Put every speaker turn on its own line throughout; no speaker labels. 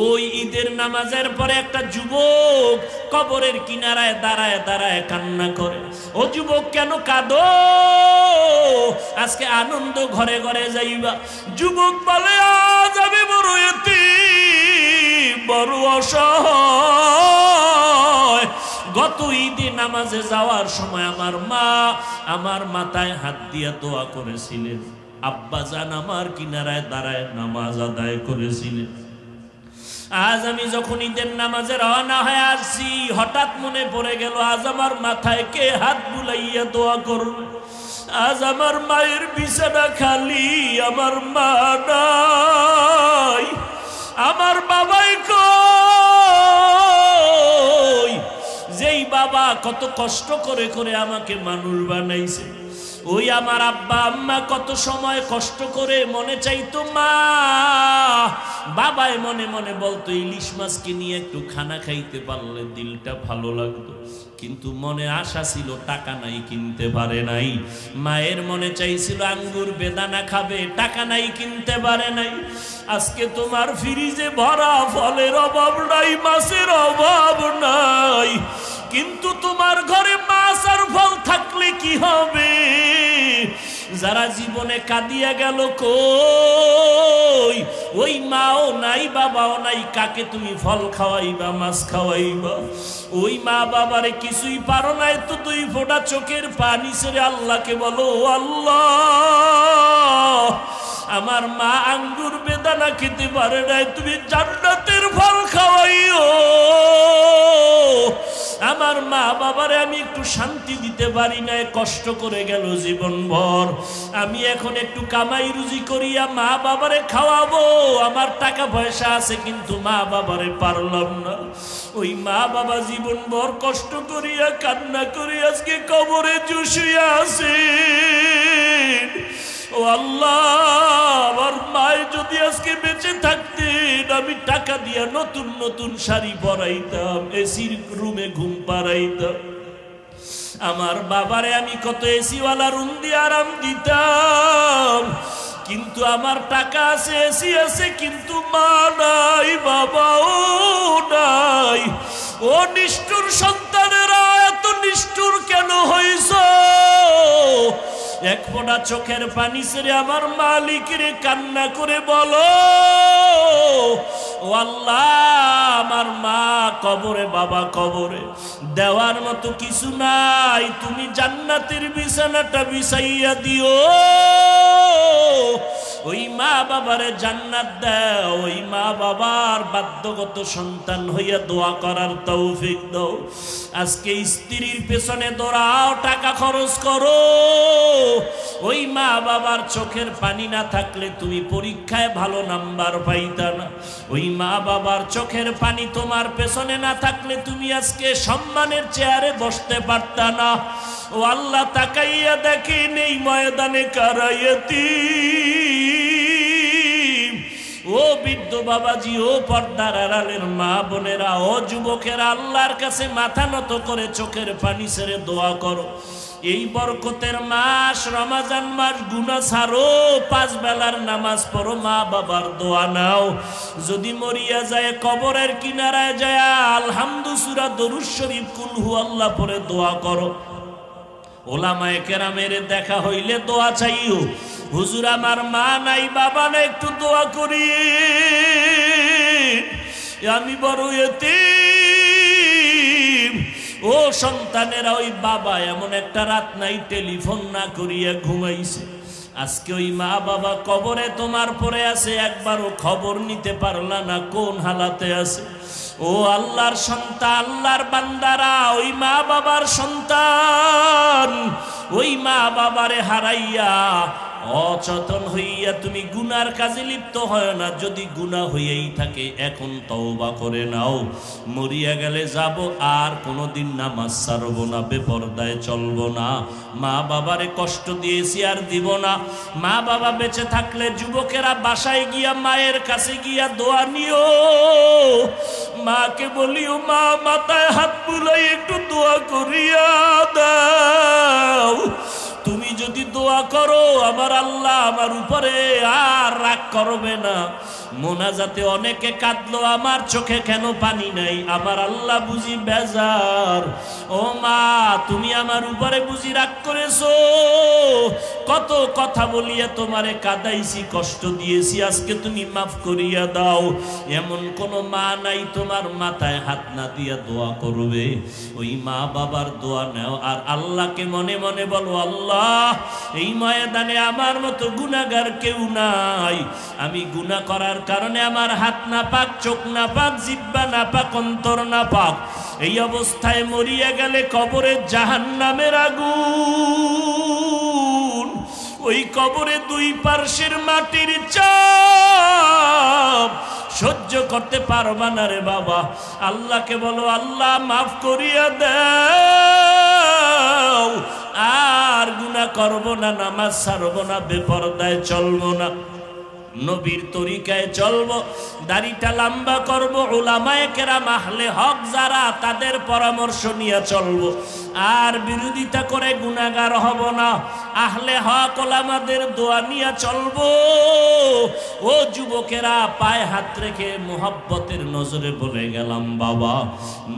ওই ঈদের নামাজের পরে একটা যুবক কবরের কিনারায় দাঁড়ায় দাঁড়ায় কান্না করে। ও যুবক, কেন কাঁদো? আজকে আনন্দ ঘরে ঘরে যাইবা। যুবক বলে, আজ আমি বড় এতিম, বড় অসহায়। গত ঈদে নামাজে যাওয়ার সময় আমার মা আমার মাথায় হাত দিয়া দোয়া করেছিলেন, আব্বাজান আমার কিনারায় দাঁড়ায় নামাজ আদায় করেছিলেন। আজ আমি যখন ঈদের নামাজে রওনা হয়ে আসছি, হঠাৎ মনে পড়ে গেল আজ আমার মাথায় কে হাত বুলাইয়া দোয়া করবে। আজ আমার মায়ের বিছানা খালি, আমার মা নাই, আমার বাবাই কই। যেই বাবা কত কষ্ট করে করে আমাকে মানুষ বানাইছে, ওই আমার আব্বা আম্মা কত সময় কষ্ট করে মনে চাইতো মা, বাবাই মনে মনে বলতো ইলিশ মাছকে নিয়ে একটু খানা খাইতে পারলে দিলটা ভালো লাগতো। কিন্তু মনে আশা ছিল, টাকা নাই কিনতে পারে নাই। মায়ের মনে চাইছিল আঙ্গুর বেদানা খাবে, টাকা নাই কিনতে পারে নাই। আজকে তোমার ফ্রিজে ভরা ফলের অভাব নাই, মাছের অভাব নাই, কিন্তু তোমার ঘরে মাছ আর ফল থাকলে কি হবে? যারা জীবনে কাঁদিয়া গেল কই, ওই মাও নাই বাবাও নাই, কাকে তুমি ফল খাওয়াইবা মাছ খাওয়াইবা? ওই মা বাবারে কিছুই পারো নাই তো দুই ফোঁটা চোখের পানি ছেড়ে আল্লাহকে বলো, আল্লাহ আমার মা আঙ্গুর বেদানা খেতে পারে নাই, তুমি জান্নাতের ফল খাওয়াইও। আমার মা বাবারে আমি একটু শান্তি দিতে পারি না, কষ্ট করে গেল জীবন ভর। আমি এখন একটু কামাই রুজি করিয়া মা বাবারে খাওয়াবো, আমার টাকা পয়সা আছে কিন্তু মা বাবারে পারলাম না। ওই মা বাবা জীবন ভর কষ্ট করিয়া কান্না করে আজকে কবরে চুষিয়া আছে। ও আল্লাহ, আমার মায় যদি আজকে বেঁচে থাকতেন, আমি টাকা দিয়া নতুন নতুন শাড়ি পরাইতাম, এসির রুমে ঘুম পাড়াইতাম। আমার বাবারে আমি কত এসিওয়ালা রুম দিয়ে আরাম দিতাম, কিন্তু আমার টাকা আছে, এসি আছে, কিন্তু মা নাই, বাবাও নাই। ও নিষ্ঠুর সন্তানেরা, এত নিষ্ঠুর কেন হইছ? এক ফোঁটা চোখের পানি ছেড়ে আমার মালিকের কান্না করে বলো, ও আল্লাহ আমার মা কবরে, বাবা কবরে, দেওয়ার মতো কিছু নাই, তুমি জান্নাতের বিছানাটা বিছাইয়া দিও। ওই মা বাবারে জান্নাত দাও, ওই মা বাবার বাধ্যগত সন্তান হইয়া দোয়া করার তৌফিক দাও। আজকে স্ত্রীর পেছনে দৌড়াও, টাকা খরচ করো, ওই মা বাবার চোখের পানি না থাকলে তুমি পরীক্ষায় ভালো নাম্বার পাইতা না। ওই মা বাবার চোখের পানি তোমার পেছনে না থাকলে তুমি আজকে সম্মানের চেয়ারে বসতে পারতা না। ও আল্লাহ, তাকাইয়া দেখেন এই ময়দানে কারা ইয়তীম। ও বৃদ্ধ বাবাজি, ও পর্দার আড়ালের মা বোনেরা, ও যুবকেরা, আল্লাহর কাছে মাথা নত করে চোখের পানি ছেড়ে দোয়া করো। এই বরকতের মাস রমজান মাস, গুনাহ ছাড়ো, 5 বেলার নামাজ পড়ো, মা বাবার দোয়া নাও। যদি মরিয়া যায় কবরের কিনারায় যায় আলহামদু সূরা দরুদ শরীফ কুল হু আল্লাহ পড়ে দোয়া করো। ওলামায়ে কেরামের দেখা হইলে দোয়া চাইও, হুজুর আমার মা নাই বাবা নাই, একটু দোয়া করি, আমি বড় এতিম। ও সন্তানেরা, ওই বাবা এমন একটা রাত নাই টেলিফোন না করিয়া ঘুমাইছে। আজকে ওই মা বাবা কবরে তোমার পরে আছে, একবারও খবর নিতে পারলা না কোন হালাতে আছে। ও আল্লাহর সন্তান, আল্লাহর বান্দারা, ওই মা বাবার সন্তান, ওই মা বাবারে হারাইয়া অচেতন হইয়া তুমি গুনার কাজে লিপ্ত হয় না। যদি গুনাহ হইয়াই থাকে এখন তওবা করে নাও, মরিয়া গেলে যাব আর কোনোদিন নামাজ ছাড়ব না, বেপরদায় চলব না, মা বাবারে কষ্ট দিয়েছি আর দিব না। মা বাবা বেঁচে থাকলে যুবকেরা বাসায় গিয়া মায়ের কাছে গিয়া দোয়া নিও, মাকে বলিও মা মাথায় হাত বুলাই একটু দোয়া করিয়া দাও। তুমি যদি দোয়া করো আমার আল্লাহ আমার উপরে আর রাগ করবে না। মোনাজাতে অনেকে কাঁদলো, আমার চোখে কেন পানি নাই? আমার আল্লাহ বুঝি বেজার। ও মা, তুমি আমার উপরে বুঝি রাগ করেছো? কত কথা বলিয়া তোমারে কাঁদাইছি, কষ্ট দিয়েছি, আজকে তুমি মাফ করিয়া দাও। এমন কোন মা নাই তোমার মাথায় হাত না দিয়া দোয়া করবে? ওই মা বাবার দোয়া নাও, আর আল্লাহকে মনে মনে বলো, আল্লাহ এই ময়দানে আমার মতো গুনাহগার কেউ নাই। আমি গুনাহ করার কারণে আমার হাত না পাক, চোখ না পাক, জিহ্বা না পাক, অন্তর না পাক। এই অবস্থায় মরিয়া গেলে কবরে জাহান্নামের আগুন। ওই কবরে দুই পার্শ্বের মাটির চাপ সহ্য করতে পারবা না রে বাবা। আল্লাহকে বলো, আল্লাহ মাফ করিয়া দাও, আর গুনাহ করব না, নামাজ ছাড়ব না, বেপরদায় চলবো না, নবীর তরিকায় চলবো, দাড়িটা লম্বা করবো, উলামায়ে কেরাম আহলে হক যারা তাদের পরামর্শ নিয়ে চলবো, আর বিরোধিতা করে গুনাহগার হব না। আহলে হক ওলামাদের দোয়া নিয়ে চলবো। ও যুবকেরা, পায়ে হাত রেখে মুহাব্বতের নজরে বলে গেলাম, বাবা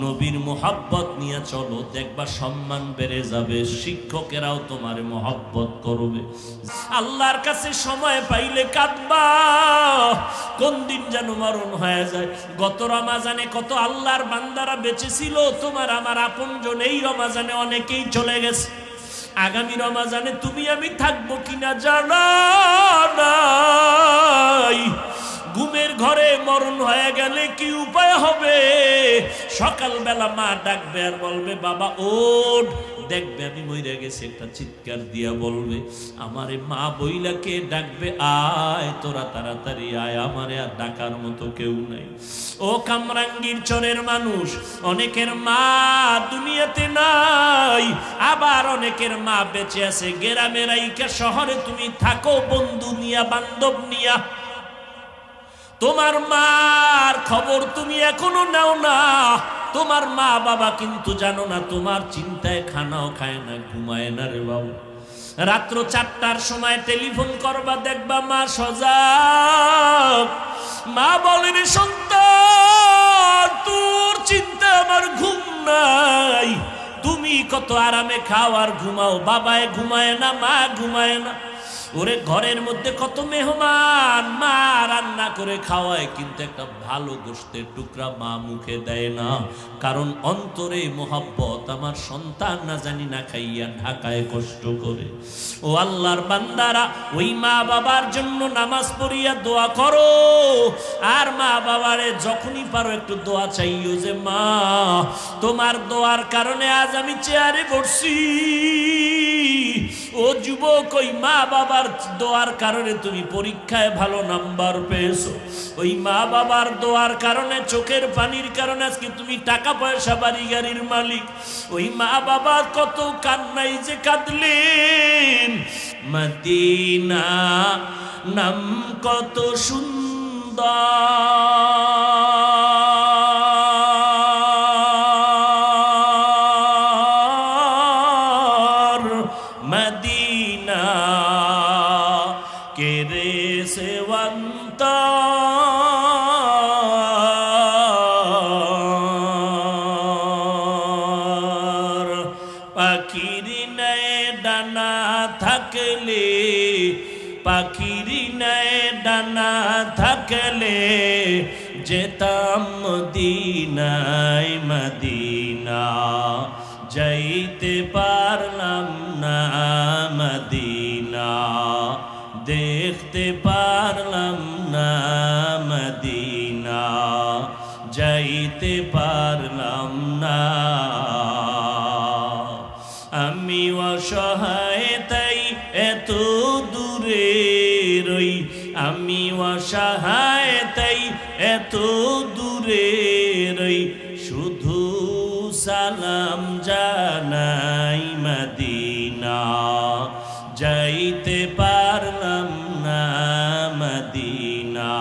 নবীর মুহাব্বত নিয়ে চলো, দেখবা সম্মান বেড়ে যাবে, শিক্ষকেরাও তোমার মুহাব্বত করবে। আল্লাহর কাছে সময় পাইলে কাঁদবা, কোন দিন যেন মরণ হয়ে যায়। গত রমাজানে কত আল্লাহর বান্দারা বেঁচে ছিল, তোমার আমার আপনজন। এই রমাজানে অনেকেই চলে গেছে, আগামী রমাজানে তুমি আমি থাকবো কিনা জানা নাই। ঘুমের ঘরে মরণ হয়ে গেলে কি উপায় হবে? সকালবেলা মা ডাকবে আর বলবে, বাবা ওঠ, দেখবে আমি মরে গেছি, একটা চিৎকার দিয়া বলবে, আমারে মা বইলাকে ডাকবে, আয় তোরা তাড়াতাড়ি আয়, আমারে আর ডাকার মতো কেউ নাই। ও কামরাঙ্গীর চরের মানুষ, অনেকের মা দুনিয়াতে নাই, আবার অনেকের মা বেঁচে আছে গ্রামের আইকা শহরে তুমি থাকো বন্ধু নিয়া, বান্ধব নিয়া। তোমার মার খবর তুমি এখনো নাও না। তোমার মা বাবা কিন্তু জানো না, তোমার চিন্তায় খানাও খায় না, ঘুমায় না রে বাবা। রাত্র 4টার সময় টেলিফোন করবা, দেখবা মা সজাগ। মা বলে, রে সন্তান, তোর চিন্তা আমার ঘুম নাই, তুমি কত আরামে খাও আর ঘুমাও, বাবায় ঘুমায় না, মা ঘুমায় না। ওরে ঘরের মধ্যে কত মেহমান, মা রান্না করে খাওয়ায়, কিন্তু একটা ভালো গোশতের টুকরা মা মুখে দেয় না, কারণ অন্তরে মোহাব্বত, আমার সন্তান না জানি না খাইয়া ঢাকায় কষ্ট করে। ও আল্লাহর বান্দারা, ওই মা বাবার জন্য নামাজ পড়িয়া দোয়া করো, আর মা বাবারে যখনই পারো একটু দোয়া চাইও, যে মা তোমার দোয়ার কারণে আজ আমি চেয়ারে বসছি। ও যুবক, ওই মা বাবার দোয়ার কারণে তুমি পরীক্ষায় ভালো নাম্বার পেয়েছো, ওই মা বাবার দোয়ার কারণে, চোখের পানির কারণে আজকে তুমি টাকা পয়সা, বাড়ি গাড়ির মালিক। ওই মা বাবা কত কান্নাই যে কাঁদলেন। মদিনা নাম কত সুন্দর, মদিনা কে রে সেবন্ত, পাখির নয় ডানা থাকলে, পাখির নয় ডানা থাকলে, যেতাম মদিনায়, মদিনা যাইতে পারলাম না, মদিনা দেখতে পারলাম না, মদিনা যাইতে পারলাম না। আমি অসহায় তাই এত দূরে রই, আমি অসহায় তাই এত দূরে রই, শুধু সালাম জানাই, মদিনা যাইতে পারলাম না, মদিনা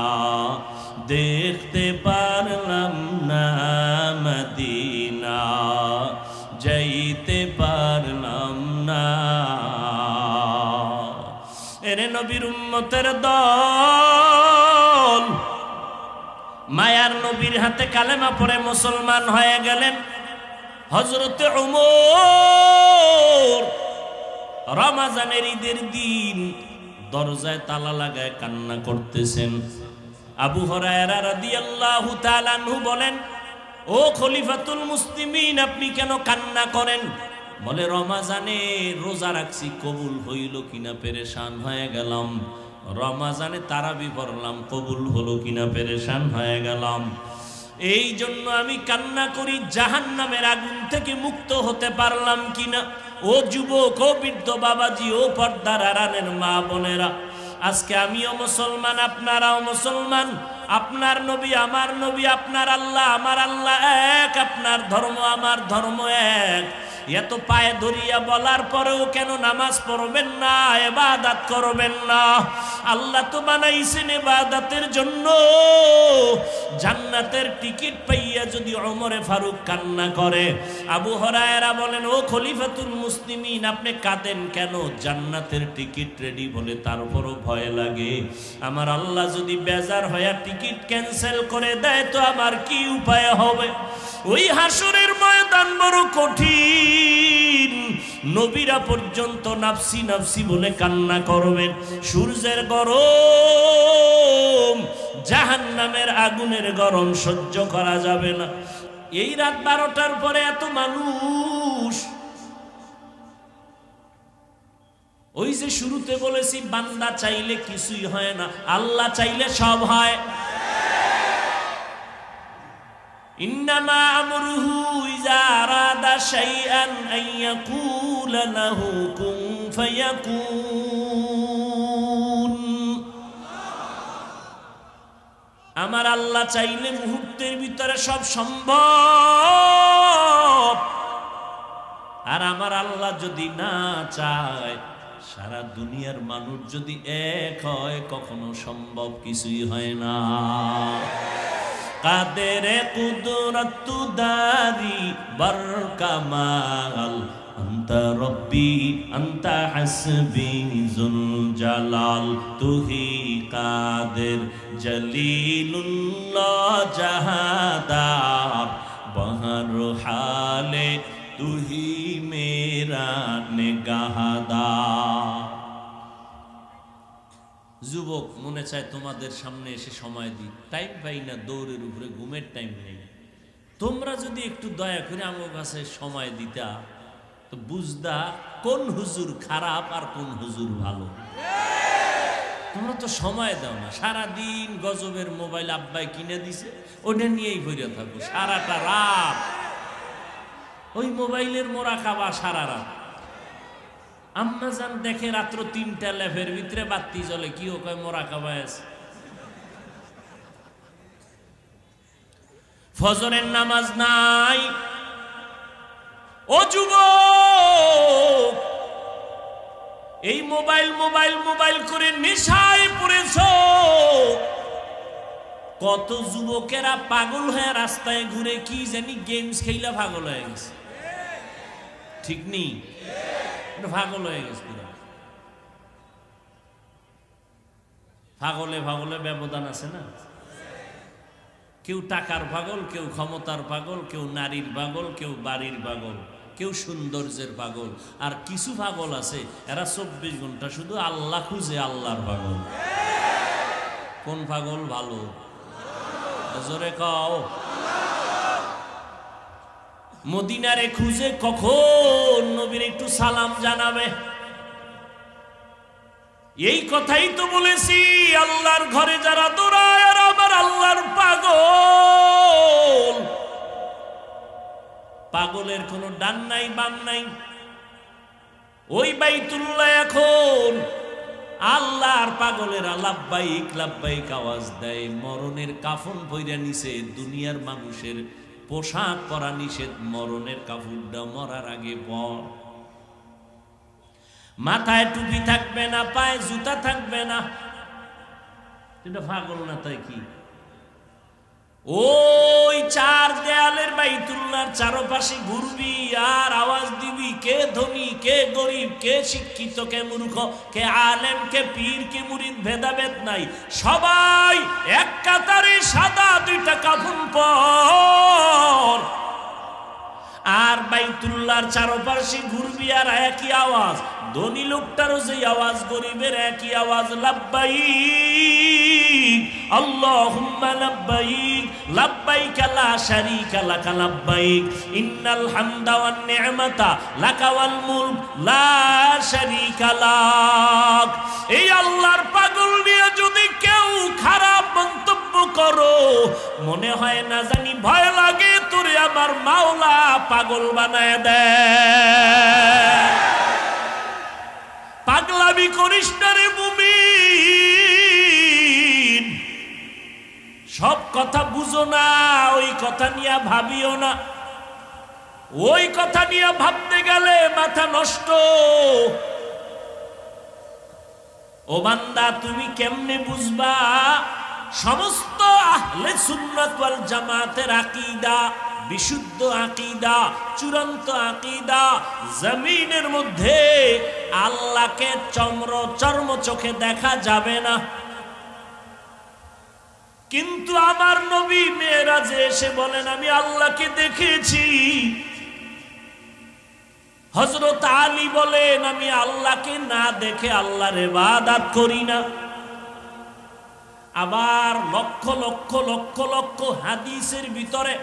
দেখতে পারলাম না, মদিনা যাইতে পারলাম না। এরে নবীর উম্মতের দল, মায়ার নবীর হাতে কালেমা পড়ে মুসলমান হয়ে গেলেন। হযরতে ওমর রমজানের ঈদের দিন দরজায় তালা লাগায় কান্না করতেছেন। আবু হুরায়রা রাদিয়াল্লাহু তাআলা আনহু বলেন, ও খলিফাতুল মুসলিমিন, আপনি কেন কান্না করেন? বলে, রমজানে রোজা রাখছি, কবুল হইল কিনা পেরেশান হয়ে গেলাম। রমজানে তারাবি পড়লাম, কবুল হলো কিনা পেরেশান হয়ে গেলাম। এই জন্য আমি কান্না করি, জাহান্নামের আগুন থেকে মুক্ত হতে পারলাম কিনা। ও যুবক, ও বৃদ্ধ বাবাজি, ও পর্দার আড়ালের মা বোনেরা, আজকে আমিও মুসলমান, আপনারাও মুসলমান। আপনার নবী আমার নবী, আপনার আল্লাহ আমার আল্লাহ এক, আপনার ধর্ম আমার ধর্ম এক। এত পায়ে ধরিয়া বলার পরেও কেন নামাজ পড়বেন না, ইবাদত করবেন না? আল্লাহ তো বানাইছেন ইবাদতের জন্য। জান্নাতের টিকিট পাইয়া যদি ওমরে ফারুক কান্না করে, আবু হুরায়রা বলেন, ও খলিফাতুল মুসলিমিন, আপনি কাঁদেন কেন? জান্নাতের টিকিট রেডি বলে তারপরও ভয় লাগে। আমার আল্লাহ যদি বেজার হয়ে টিকিট ক্যান্সেল করে দেয় তো আমার কি উপায় হবে? ওই হাসরের ময়দান বড় কঠিন। নবীরা পর্যন্ত নাফসি নাফসি বলে কান্না করবেন। সূর্যের গরম, জাহান্নামের আগুনের গরম সহ্য করা যাবে না। এই রাত 12টার পরে এত মানুষ। ওই যে শুরুতে বলেছি, বান্দা চাইলে কিছুই হয় না, আল্লাহ চাইলে সব হয়। ইন্নামা আমরুহু ইযা আরাদা শাইআন আন ইয়াকুলা লাহু কুন ফায়াকুন। আমার আল্লাহ চাইলে মুহূর্তের ভিতরে সব সম্ভব। আর আমার আল্লাহ যদি না চায়, সারা দুনিয়ার মানুষ যদি এক হয়, কখনো সম্ভব কিছুই হয় না। কাদের কুদরত দারি বর কামাল, আনতা রব্বি আনতা হাসবি যুল জালাল। তুহি কাদের জলিলুল্লাহ জাহাদার, বহর হালে তুহি মেরা নিগাহদার। যুবক, মনে চায় তোমাদের সামনে এসে সময় দিই, টাইম পাই না, দৌড়ের উপরে, ঘুমের টাইম নেই। তোমরা যদি একটু দয়া করে আমার কাছে সময় দিতা তো বুঝদা কোন হুজুর খারাপ আর কোন হুজুর ভালো। তোমরা তো সময় দাও না, সারাদিন গজবের মোবাইল আব্বাই কিনে দিছে, ওটা নিয়েই ভরে থাকো সারাটা রাত। ওই মোবাইলের মোরাকাবা সারা রাত। আম্মা জান দেখে রাত্র 3টা লেফের ভিতরে বাতি জ্বলে, কি ও কয় মোরাকাবা আছে। ফজরের নামাজ নাই। ও যুবক, এই মোবাইল মোবাইল মোবাইল করে নেশায় পড়েছ। কত যুবকেরা পাগল হয়ে রাস্তায় ঘুরে কি জানি গেমস খেলা পাগল হয়ে গেছে। ঠিক নেই? পাগল হয়ে গেছে। পাগলে পাগলে ব্যবধান আছে না? কেউ টাকার পাগল, কেউ ক্ষমতার পাগল, কেউ নারীর পাগল, কেউ বাড়ির পাগল, কেউ সৌন্দর্যের পাগল। আর কিছু পাগল আছে, এরা 24 ঘন্টা শুধু আল্লাহ খুঁজে, আল্লাহর পাগল। কোন পাগল ভালো? জোরে কও। মদিনারে খুঁজে কখন নবীর একটু সালাম জানাবে। এই কথাই তো বলেছি, আল্লাহর ঘরে যারা দৌড়ায় আর আমার আল্লাহর পাগল। পাগলের কোনো ডান নাই বাম নাই। ওই বাইতুল্লাহ এখন আল্লাহর পাগলেরা লাব্বাইক লাব্বাইক আওয়াজ দেয়। মরণের কাফন পইরা নিছে, দুনিয়ার মানুষের পোশাক পরা নিষেধ। মরণের কাফনটা মরার আগে পর। মাথায় টুপি থাকবে না, পায়ে জুতা থাকবে না। এটা পাগল না তাই কি? ওই 4 দেয়ালের বাইতুল্লাহর চারপাশে ঘুরবি আর আওয়াজ দিবি, কে ধনী কে গরিব, কে শিক্ষিত কে মূর্খ, কে আলেম কে পীর কে মুরিদ, ভেদাভেদ নাই। সবাই এক কাতারে সাদা দুইটা কাফন পর, আর বাইতুল্লাহর চারপাশে ঘুরবি আর একই আওয়াজ। ধনী লোকটারও যে আওয়াজ, গরিবের একই আওয়াজ, লাব্বাইক আল্লাহুম্মা লাব্বাইক লাব্বাইক লা শারীকা লাকা লাব্বাইক ইন্নাল হামদা ওয়ান নি'মাতা লাকা ওয়াল মুলক লা শারীকা লাক। এই আল্লাহর পাগল নিয়ে যদি কেউ খারাপ মন্তব্য করো, মনে হয় না জানি ভয় লাগে তোরে আমার মাওলা পাগল বানায় দেয়। পাগলামি করিস না রে মুমিন, সব কথা বুঝো না, ওই কথা নিয়ে ভাবিও না। ওই কথা নিয়ে ভাবতে গেলে মাথা নষ্ট। ও বান্দা, তুমি কেমনে বুঝবা সমস্ত আহলে সুন্নাত ওয়াল জামাতের আকীদা, বিশুদ্ধ আকীদা, চূড়ান্ত আকীদা, জমিনের মধ্যে আল্লাহকে চর্ম চোখে দেখা যাবে না, কিন্তু আমার নবী মেরাজে এসে বলেন আমি আল্লাহকে দেখেছি। হযরত আলী বলেন আমি আল্লাহকে না দেখে আল্লাহর ইবাদত করি না। আবার লক্ষ লক্ষ লক্ষ লক্ষ হাদিসের ভিতরে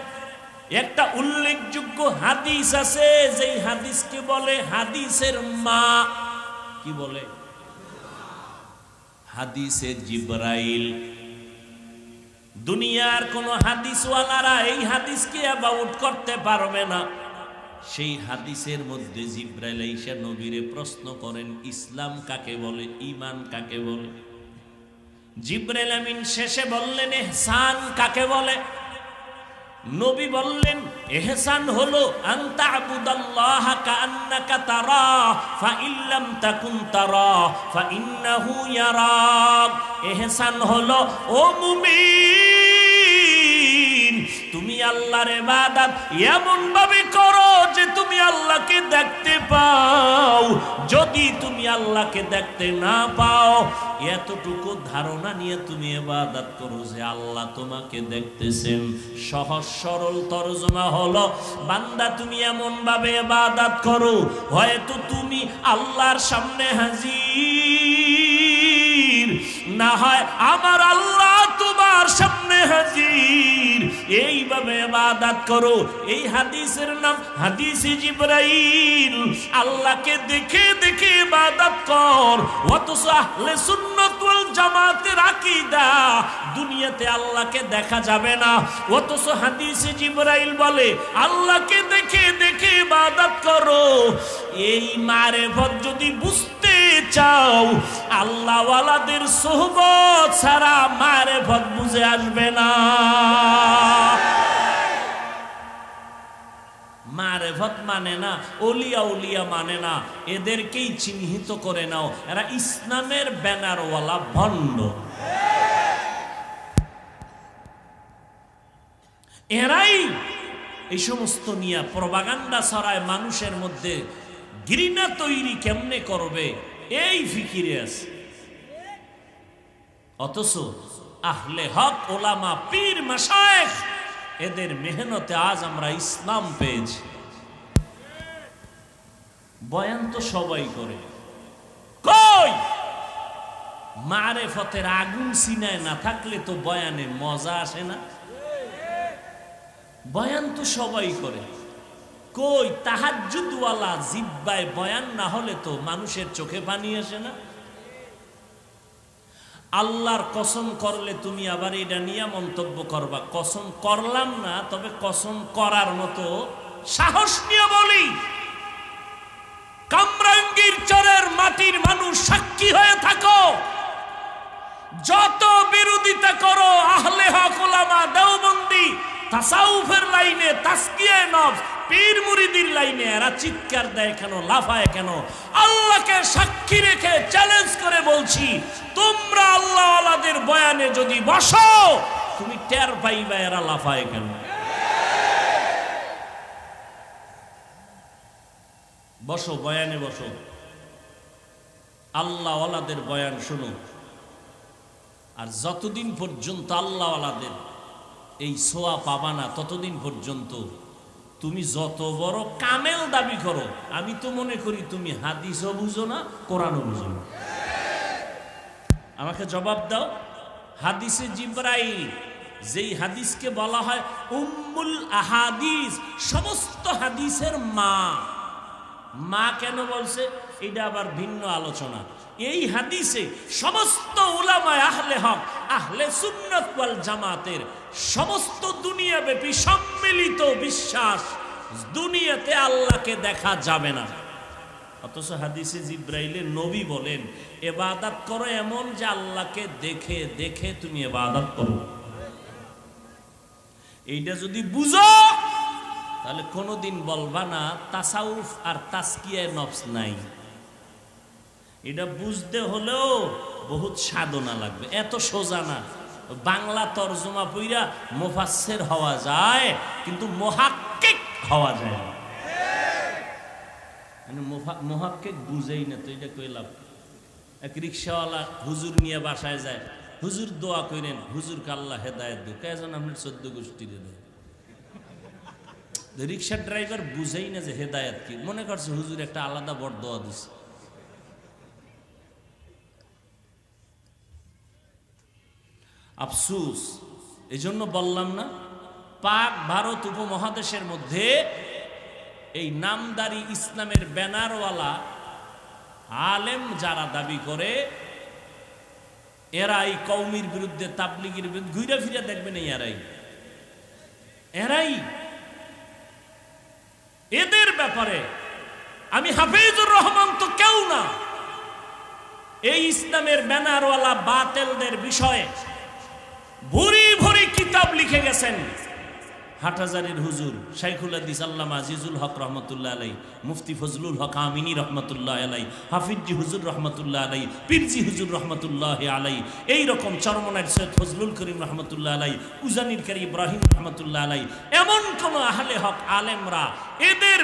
একটা উল্লেখযোগ্য হাদিস আছে, যেই হাদিসকে বলে হাদিসের মা। কি বলে? হাদিসে জিবরাইল। দুনিয়ার কোন হাদিসওয়ালারা এই হাদিসকে অ্যাবাউট করতে পারবে না। সেই হাদিসের মধ্যে জিবরাইল আইসা নবীরে প্রশ্ন করেন, ইসলাম কাকে বলে, ঈমান কাকে বলে? জিবরাইল আমিন শেষে বললেন, ইহসান কাকে বলে? নবী বললেন, ইহসান হলো আনতা আবুদাল্লাহা কাআন্নাকা তারা ফা ইল্লাম তাকুন তারা ফা ইন্নাহু ইয়ারাক। ইহসান হলো ও মুমিন, তুমি আল্লাহর ইবাদত এমন ভাবে করো যে তুমি আল্লাহকে দেখতে পাও। যদি তুমি আল্লাহকে দেখতে না পাও, এতটুকু ধারণা নিয়ে তুমি ইবাদত করো যে আল্লাহ তোমাকে দেখতেছেন। সহজ সরল তরজমা হলো, বান্দা তুমি এমন ভাবে ইবাদত করো হয়তো তুমি আল্লাহর সামনে হাজির, না হয় আমার আল্লাহ তোমার সামনে হাজির। এইভাবে ইবাদত করো। এই হাদিসের নাম হাদিসে জিবরাইল। আল্লাহকে দেখে দেখে ইবাদত কর। অথচ আহলে সুন্নাত ওয়াল জামাতের আকীদা, দুনিয়াতে আল্লাহকে দেখা যাবে না, অথচ হাদিসে জিবরাইল বলে আল্লাহকে দেখে দেখে ইবাদত করো। এই মারেফত যদি বুঝতে চাও, আল্লাহ ওয়ালাদের সোহবত ছাড়া মারেফত বুঝে আসবে না। মারেফত মানে না, ওলিয়া উলিয়া মানে না, এদেরকেই চিহ্নিত করে নাও, এরা ইসলামের ব্যানারওয়ালা ভণ্ড। এরাই এই সমস্ত নিয়ে প্রপাগান্ডা ছড়ায়, মানুষের মধ্যে ঘৃণা তৈরি কেমনে করবে এই ফিকিরে আছে। অথচ আহলে হক ওলামা পীর মাশায়েখ এদের মেহনতে আজ আমরা ইসলাম পেয়েছি। বয়ান তো সবাই করে, কই মারেফতের আগুন সিনায় না থাকলে তো বয়ানে মজা আসে না। বয়ান তো সবাই করে, কই তাহাজ্জুদওয়ালা জিব্বায় বয়ান না হলে তো মানুষের চোখে পানি আসে না। আল্লাহর কসম করলে তুমি আবার এটা নিয়ে মন্তব্য করবা, কসম করলাম না, তবে কসম করার মতো সাহস নিয়ে বলি, কামরাঙ্গীর চরের মাটির মানুষ সাক্ষী হয়ে থাকো। যত বিরোধিতা করো আহলে হক ওলামা দেওবন্দি তাসাউফের লাইনে, তাসকিয়ায়ে নফস, পীর মুরিদির লাইনে এরা চিৎকার দেয় কেন, লাফায় কেন? আল্লাহকে সাক্ষী রেখে চ্যালেঞ্জ করে বলছি, তোমরা আল্লাহ ওয়ালাদের বয়ানে যদি বসো, তুমি টের পাইবা এরা লাফায় কেন। বসো, বয়ানে বসো, আল্লাহওয়ালাদের বয়ান শুনো। আর যতদিন পর্যন্ত আল্লাহওয়ালাদের এই ছোঁয়া পাবা না, ততদিন পর্যন্ত তুমি যত বড় কামেল দাবি করো, আমি তো মনে করি তুমি হাদিসও বুঝো না, কোরআনও বুঝো না। আমাকে জবাব দাও। হাদিসে জিবরাইল, যেই হাদিসকে বলা হয় উম্মুল আহাদিস, সমস্ত হাদিসের মা। মা কেন বলছে এটা আবার ভিন্ন আলোচনা। এই হাদিসে সমস্ত উলামায়ে আহলে হক, আহলে সুন্নাত ওয়াল জামাতের সমস্ত দুনিয়াব্যাপী সম্মিলিত বিশ্বাস, দুনিয়াতে আল্লাহকে দেখা যাবে না। অথচ হাদিসে জিবরাইলে নবী বলেন ইবাদত করো এমন যে আল্লাহকে দেখে দেখে তুমি ইবাদত করো। এইটা যদি বুঝো তাহলে কোনোদিন বলবা না তাসাউফ আর তাসকিয়ায়ে নফস নাই। এটা বুঝতে হলেও বহুত সাধনা লাগবে, এত সোজা না। বাংলা তরজমা পইরা মুফাসসির হওয়া যায়, কিন্তু মুহাক্কিক হওয়া যায় না। মানে মুহাক্কিক বুঝেই না তো এটা কইলাম। এক রিকশাওয়ালা হুজুর নিয়ে বাসায় যায়, হুজুর দোয়া করেন, হুজুরকে আল্লাহ হেদায়েত দিক, কেজন আপনার 14 গোষ্ঠীর দেয়। রিকশার ড্রাইভার বুঝেই না যে হেদায়েত কি, মনে করছে হুজুর একটা আলাদা বড় দোয়া দিছে। আফসুস, এই জন্য বললাম না, পাক ভারত উপমহাদেশের মধ্যে এই নামদারি ইসলামের ব্যানারওয়ালা আলেম যারা দাবি করে, এরা এই কওমির বিরুদ্ধে, তাবলিগের বিরুদ্ধে ঘুরে ফিরে দেখবেন, এরাই এদের ব্যাপারে আমি হাফিজুর রহমান তো কেউ না। এই ইসলামের ব্যানারওয়ালা বাতেলদের বিষয়ে ভরি ভরি কিতাব লিখে গেছেন হাটহাজারীর হুজুর শাইখুল হাদিস আল্লামা আজিজুল হক রহমতুল্লাহ আলাই, মুফতি ফজলুল হক আমিনী রহমতুল্লাহ আলাই, হাফিজি হুজুর রহমতুল্লাহ আলাই, পীরজি হুজুর রহমতুল্লাহ আলাই, এইরকম চরমনার সৈয়দ ফজলুল করিম রহমতুল্লাহ আলাই, উজানির কারি ইব্রাহিম রহমতুল্লাহ আলাই, এমন কোন আহলে হক আলেমরা এদের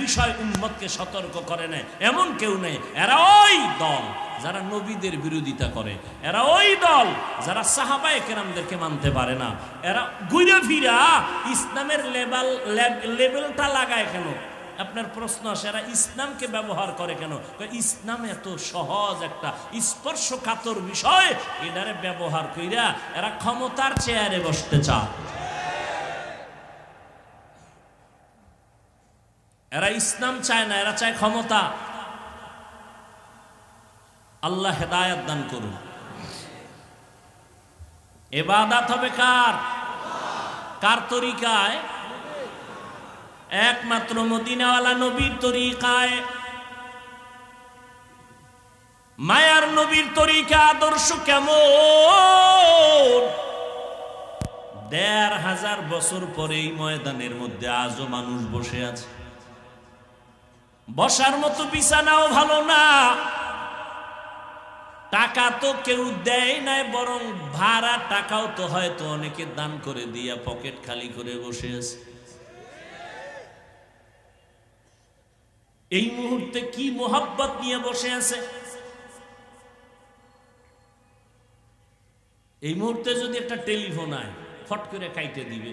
বিষয় উম্মতকে সতর্ক করে না, এমন কেউ নেই। এরা ওই দল যারা নবীদের বিরোধিতা করে, এরা ওই দল যারা সাহাবায়ে কেরামদেরকে মানতে পারে না। এরা ঘুরে ফিরা ইসলামের লেবেলটা লাগায় কেন? আপনার প্রশ্ন আসে, এরা ইসলামকে ব্যবহার করে কেন? ইসলাম এত সহজ একটা স্পর্শকাতর বিষয়, এটারে ব্যবহার কইরা এরা ক্ষমতার চেয়ারে বসতে চায়। এরা ইসলাম চায় না, এরা চায় ক্ষমতা। আল্লাহ হেদায়েত দান করুন। ইবাদত হবে কার? কার তরিকায়? একমাত্র মদিনাওয়ালা নবীর তরিকায়। মায়ার নবীর তরিকা আদর্শ কেমন? ১৫০০ বছর পরে এই ময়দানের মধ্যে আজও মানুষ বসে আছে। বসার মতো বিছানাও ভালো না, টাকা তো কেউ দেয় নাই, বরং ভাড়া টাকাও তো হয়তো অনেকে দান করে দিয়া পকেট খালি করে বসে আছে। এই মুহূর্তে কি মোহাব্বত নিয়ে বসে আছে? এই মুহূর্তে যদি একটা টেলিফোন আয়, ফট করে কাইটে দিবে,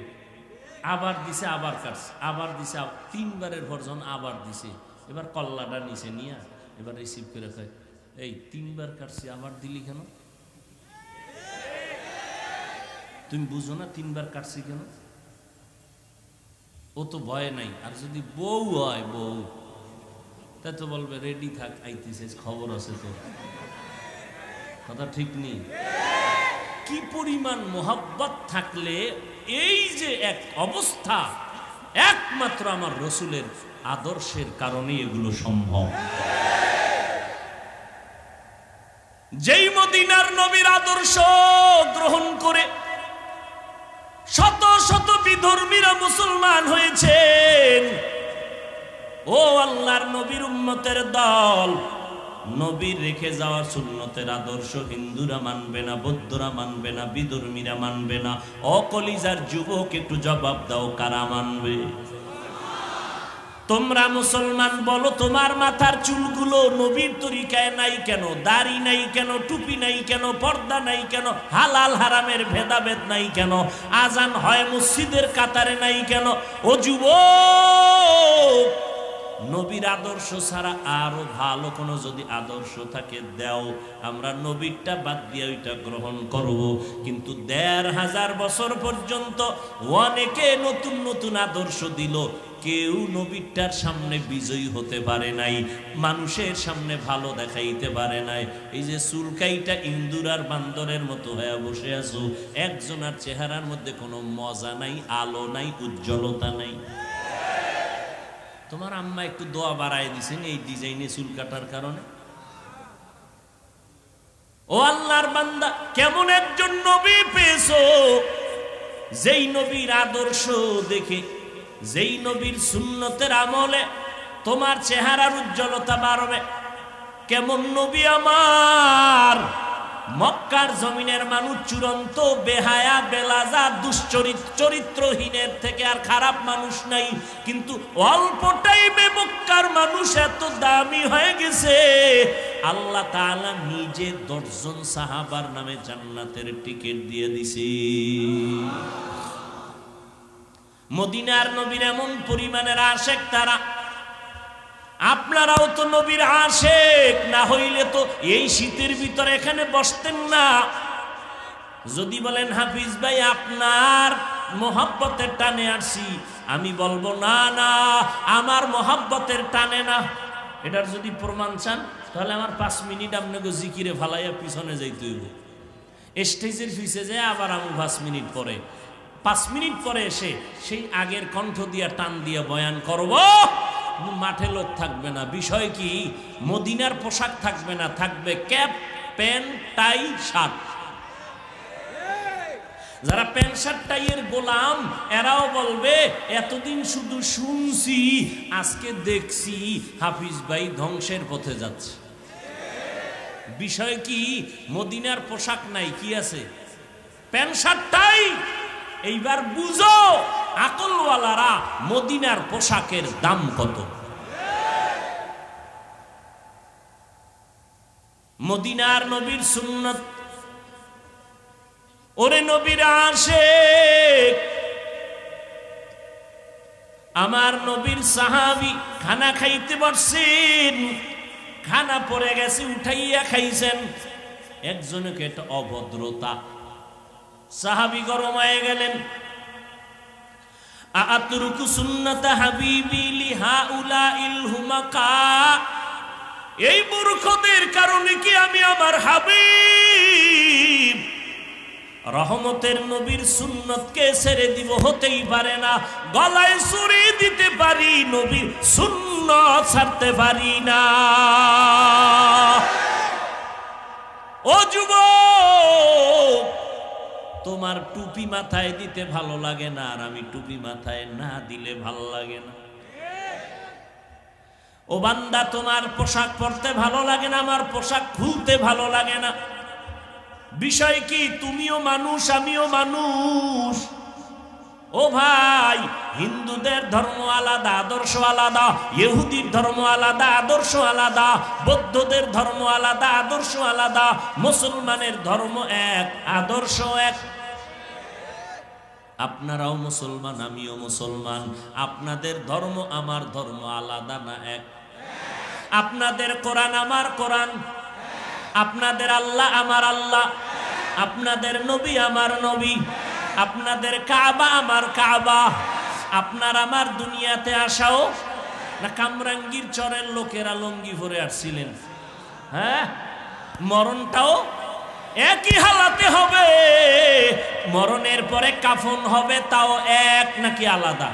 আবার দিছে, আবার কাটছে, আবার দিছে, 3 বারের ভর্জন আবার দিছে। এবার কল্লাটা নিচে নিয়ে এবার রিসিভ করে কয়, এই 3 বার কাটছি, আবার দিলি কেন? তুমি বুঝো না 3 বার কাটছি কেন? ও তো ভয় নাই। আর যদি বউ হয়, বউ তাই তো বলবে রেডি থাক, আইতেছে, খবর আছে তো। কথা ঠিক নেই? কি পরিমাণ মোহাব্বত থাকলে এই যে এক অবস্থা, একমাত্র আমার রসুলের আদর্শের কারণে এগুলো সম্ভব। যেই মদিনার নবীর আদর্শ গ্রহণ করে শত শত বিধর্মীরা মুসলমান হয়েছেন, ও আল্লাহর নবীর উম্মতের দল, নবীর রেখে যাওয়া সুন্নতের আদর্শ হিন্দুরা মানবে না, বৌদ্ধরা মানবে না, বিধর্মীরা মানবে না। অকলিজার যুবক একটু জবাব দাও, কারা মানবে? তোমরা মুসলমান বলো, তোমার মাথার চুলগুলো নবীর তরিকায় নাই কেন? দাড়ি নাই কেন? টুপি নাই কেন? পর্দা নাই কেন? হালাল হারামের ভেদাভেদ নাই কেন? আজান হয় মসজিদের কাতারে নাই কেন? ও যুবক, নবীর আদর্শ ছাড়া আরো ভালো কোনো যদি আদর্শ থাকে দাও, আমরা নবীরটা বাদ দিয়ে ওইটা গ্রহণ করব। কিন্তু ১৫০০ বছর পর্যন্ত অনেকে নতুন নতুন আদর্শ দিল, কেউ নবীরটার সামনে বিজয়ী হতে পারে নাই, মানুষের সামনে ভালো দেখাইতে পারে নাই। এই যে চুলকাইটা ইন্দুর আর বান্দরের মতো হয়ে বসে আছো, একজনের চেহারার মধ্যে কোনো মজা নাই, আলো নাই, উজ্জ্বলতা নাই। তোমার আম্মা একটু দোয়া বাড়ায় দিছেন এই ডিজাইনে চুল কাটার কারণে। ও আল্লাহর বান্দা, কেমন একজন নবী পেয়েছো যেই নবীর আদর্শ দেখে, যেই নবীর সুন্নতের আমলে তোমার চেহারার উজ্জ্বলতা বাড়বে। কেমন নবী আমার! মক্কার জমিনের মানুষ চূড়ান্ত বেহায়া, বেলাজা, চরিত্রহীনের থেকে আর খারাপ মানুষ নাই, কিন্তু অল্প টাইমে মক্কার মানুষ এত দামি হয়ে গেছে, আল্লাহ তাআলা নিজে ১০ জন সাহাবার নামে জান্নাতের টিকিট দিয়ে দিছে। মদিনার নবীর এমন পরিমাণের আশেক তারা। আপনারাও তো নবীর আশেক, না হইলে তো এই শীতের ভিতরে এখানে বসতেন না। যদি বলেন হাফিজ ভাই আপনার মোহাব্বতের টানে আসছি, আমি বলবো না না, আমার মোহাব্বতের টানে না। এটার যদি প্রমাণ চান তাহলে আমার ৫ মিনিট আপনাকে জিকিরে ফালাইয়া পিছনে যাইতে হইব। স্টেজের পিছে যায় আবার আমি ৫ মিনিট পরে, ৫ মিনিট পরে এসে সেই আগের কণ্ঠ দিয়া টান দিয়া বয়ান করব। মাঠে লোক থাকবে না। বিষয় কি? মদিনার পোশাক থাকবে না, থাকবে ক্যাপ, প্যান্ট, টাই, শার্ট। যারা প্যান্ট শার্ট টাইয়ের গোলাম এরাও বলবে এতদিন শুধু শুনছি, আজকে দেখছি হাফিজ ভাই ধ্বংসের পথে যাচ্ছে। বিষয় কি? মদিনার পোশাক নাই, কি আছে? Pant shirt tie. এইবার বুঝো আকলওয়ালারা মদিনার পোশাকের দাম কত। মদিনার নবীর সুন্নত, ওরে নবীর আশিক, আমার নবীর সাহাবী খানা খাইতে বসছেন, খানা পড়ে গেছে, উঠাইয়া খাইছেন। একজনকে এটা অভদ্রতা, সাহাবী গরম হয়ে গেলেন। আতরুকু সুন্নাত হাবিবি লিহাউলাইল হুমাকা, এই মূর্খদের কারণে কি আমি আমার হাবিব রহমতের নবীর সুন্নতকে ছেড়ে দিব? হতেই পারে না। গলায় ছুরি দিতে পারি, নবীর সুন্নত ছাড়তে পারি না। ও যুবক, তোমার টুপি মাথায় দিতে ভালো লাগে না, আর আমি টুপি মাথায় না দিলে ভালো লাগে না। ও বান্দা, তোমার পোশাক পরতে ভালো লাগে না, আমার পোশাক খুলতে ভালো লাগে না। বিষয় কি? তুমিও মানুষ, আমিও মানুষ। ও ভাই, হিন্দুদের ধর্ম আলাদা, আদর্শ আলাদা, ইহুদির ধর্ম আলাদা, আদর্শ আলাদা, বৌদ্ধদের ধর্ম আলাদা, আদর্শ আলাদা, মুসলমানের ধর্ম এক, আদর্শ এক। আপনারাও মুসলমান, আমিও মুসলমান। আপনাদের ধর্ম আমার ধর্ম আলাদা না এক? আপনাদের কোরআন আমার কোরআন, আপনাদের আল্লাহ আমার আল্লাহ, আপনাদের নবী আমার নবী, আপনাদের কাবা আমার কাবা। আপনার আমার দুনিয়াতে আসাও না কামরাঙ্গীর চরের লোকেরা লঙ্গি পরে আসছিলেন? হ্যাঁ, মরণটাও একই হালাতে হবে। মরণের পরে কাফন হবে, তাও এক নাকি আলাদা?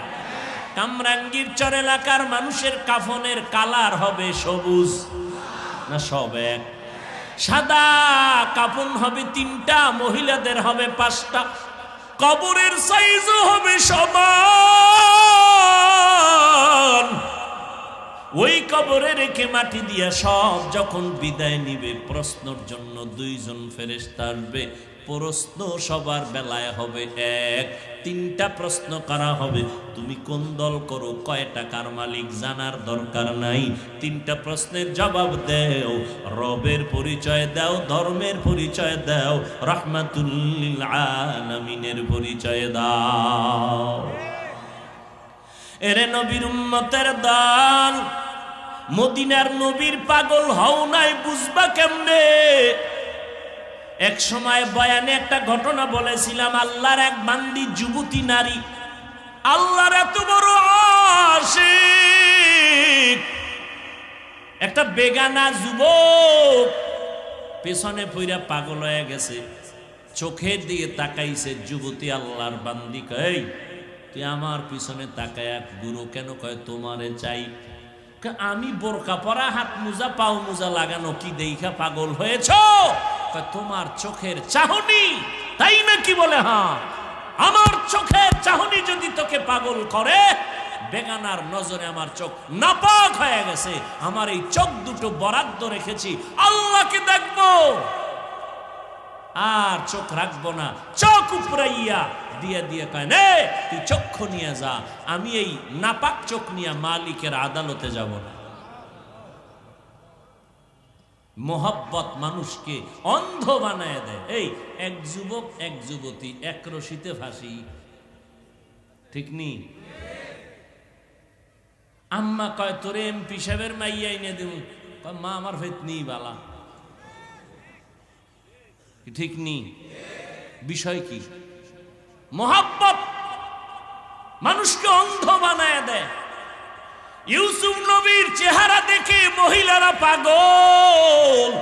কামরাঙ্গীর চর এলাকার মানুষের কাফনের কালার হবে সবুজ না সব এক? সাদা কাফন হবে 3টা, মহিলাদের হবে 5টা। কবরের সাইজও হবে সমান। ওই কবরে রেখে মাটি দিয়া সব যখন বিদায় নিবে, প্রশ্নের জন্য দুইজন ফেরেশতা আসবে। প্রশ্ন সবার বেলায় হবে এক। তিনটা প্রশ্ন করা হবে, তুমি কোন দল করো, কয় টাকার মালিক, জানার দরকার নাই। তিনটা প্রশ্নের জবাব দাও, রবের পরিচয় দাও, ধর্মের পরিচয় দাও, রাহমাতুল লিল আলামিনের পরিচয় দাও। এরে নবীর উম্মতের দল, মদিনার নবীর পাগল হও নাই, বুঝবা কেমনে? এক সময় বয়ানে একটা ঘটনা বলেছিলাম, আল্লাহর এক বান্দি যুবতী নারী, আল্লাহর এত বড় আশিক, একটা বেগানা যুবক পেছনে পইরা পাগল হয়ে গেছে, চোখের দিয়ে তাকাইছে যুবতী আল্লাহর বান্দি, কই তুই আমার পিছনে তাকায় গুরু কেন? কয় তোমারে চাই। আমি বোরকা পরা, হাত মোজা পাও মোজা লাগানো, কি দেইখা পাগল হয়েছ? তোমার চোখের চাহনি, তাই নাকি? বলে হ্যাঁ, আমার চোখের চাহনি যদি তোকে পাগল করে, বেগানার নজরে আমার চোখ নাপাক হয়ে গেছে, আমার এই চোখ দুটো বরাদ্দ রেখেছি আল্লাহকে দেখবো, আর চোখ রাখবো না। চোখ উপরাইয়া দিয়ে দিয়ে কয়, নে তুই চক্ষু নিয়ে যা, আমি এই নাপাক চোখ নিয়ে মালিকের আদালতে যাব না। মোহাব্বত মানুষকে অন্ধ বানায় দেয়। এই এক যুবক এক যুবতী এক রশিতে ফাঁসি, ঠিক নি? আম্মা কয় তোরে এমপি সাহেবের মাইয়া এনে দেব, মা আমার ফেতনি বালা, ঠিক নি? বিষয় কি? মোহাব্বত মানুষকে অন্ধ বানায় দেয়। ইউসুফ নবীর চেহারা দেখে মহিলারা পাগল।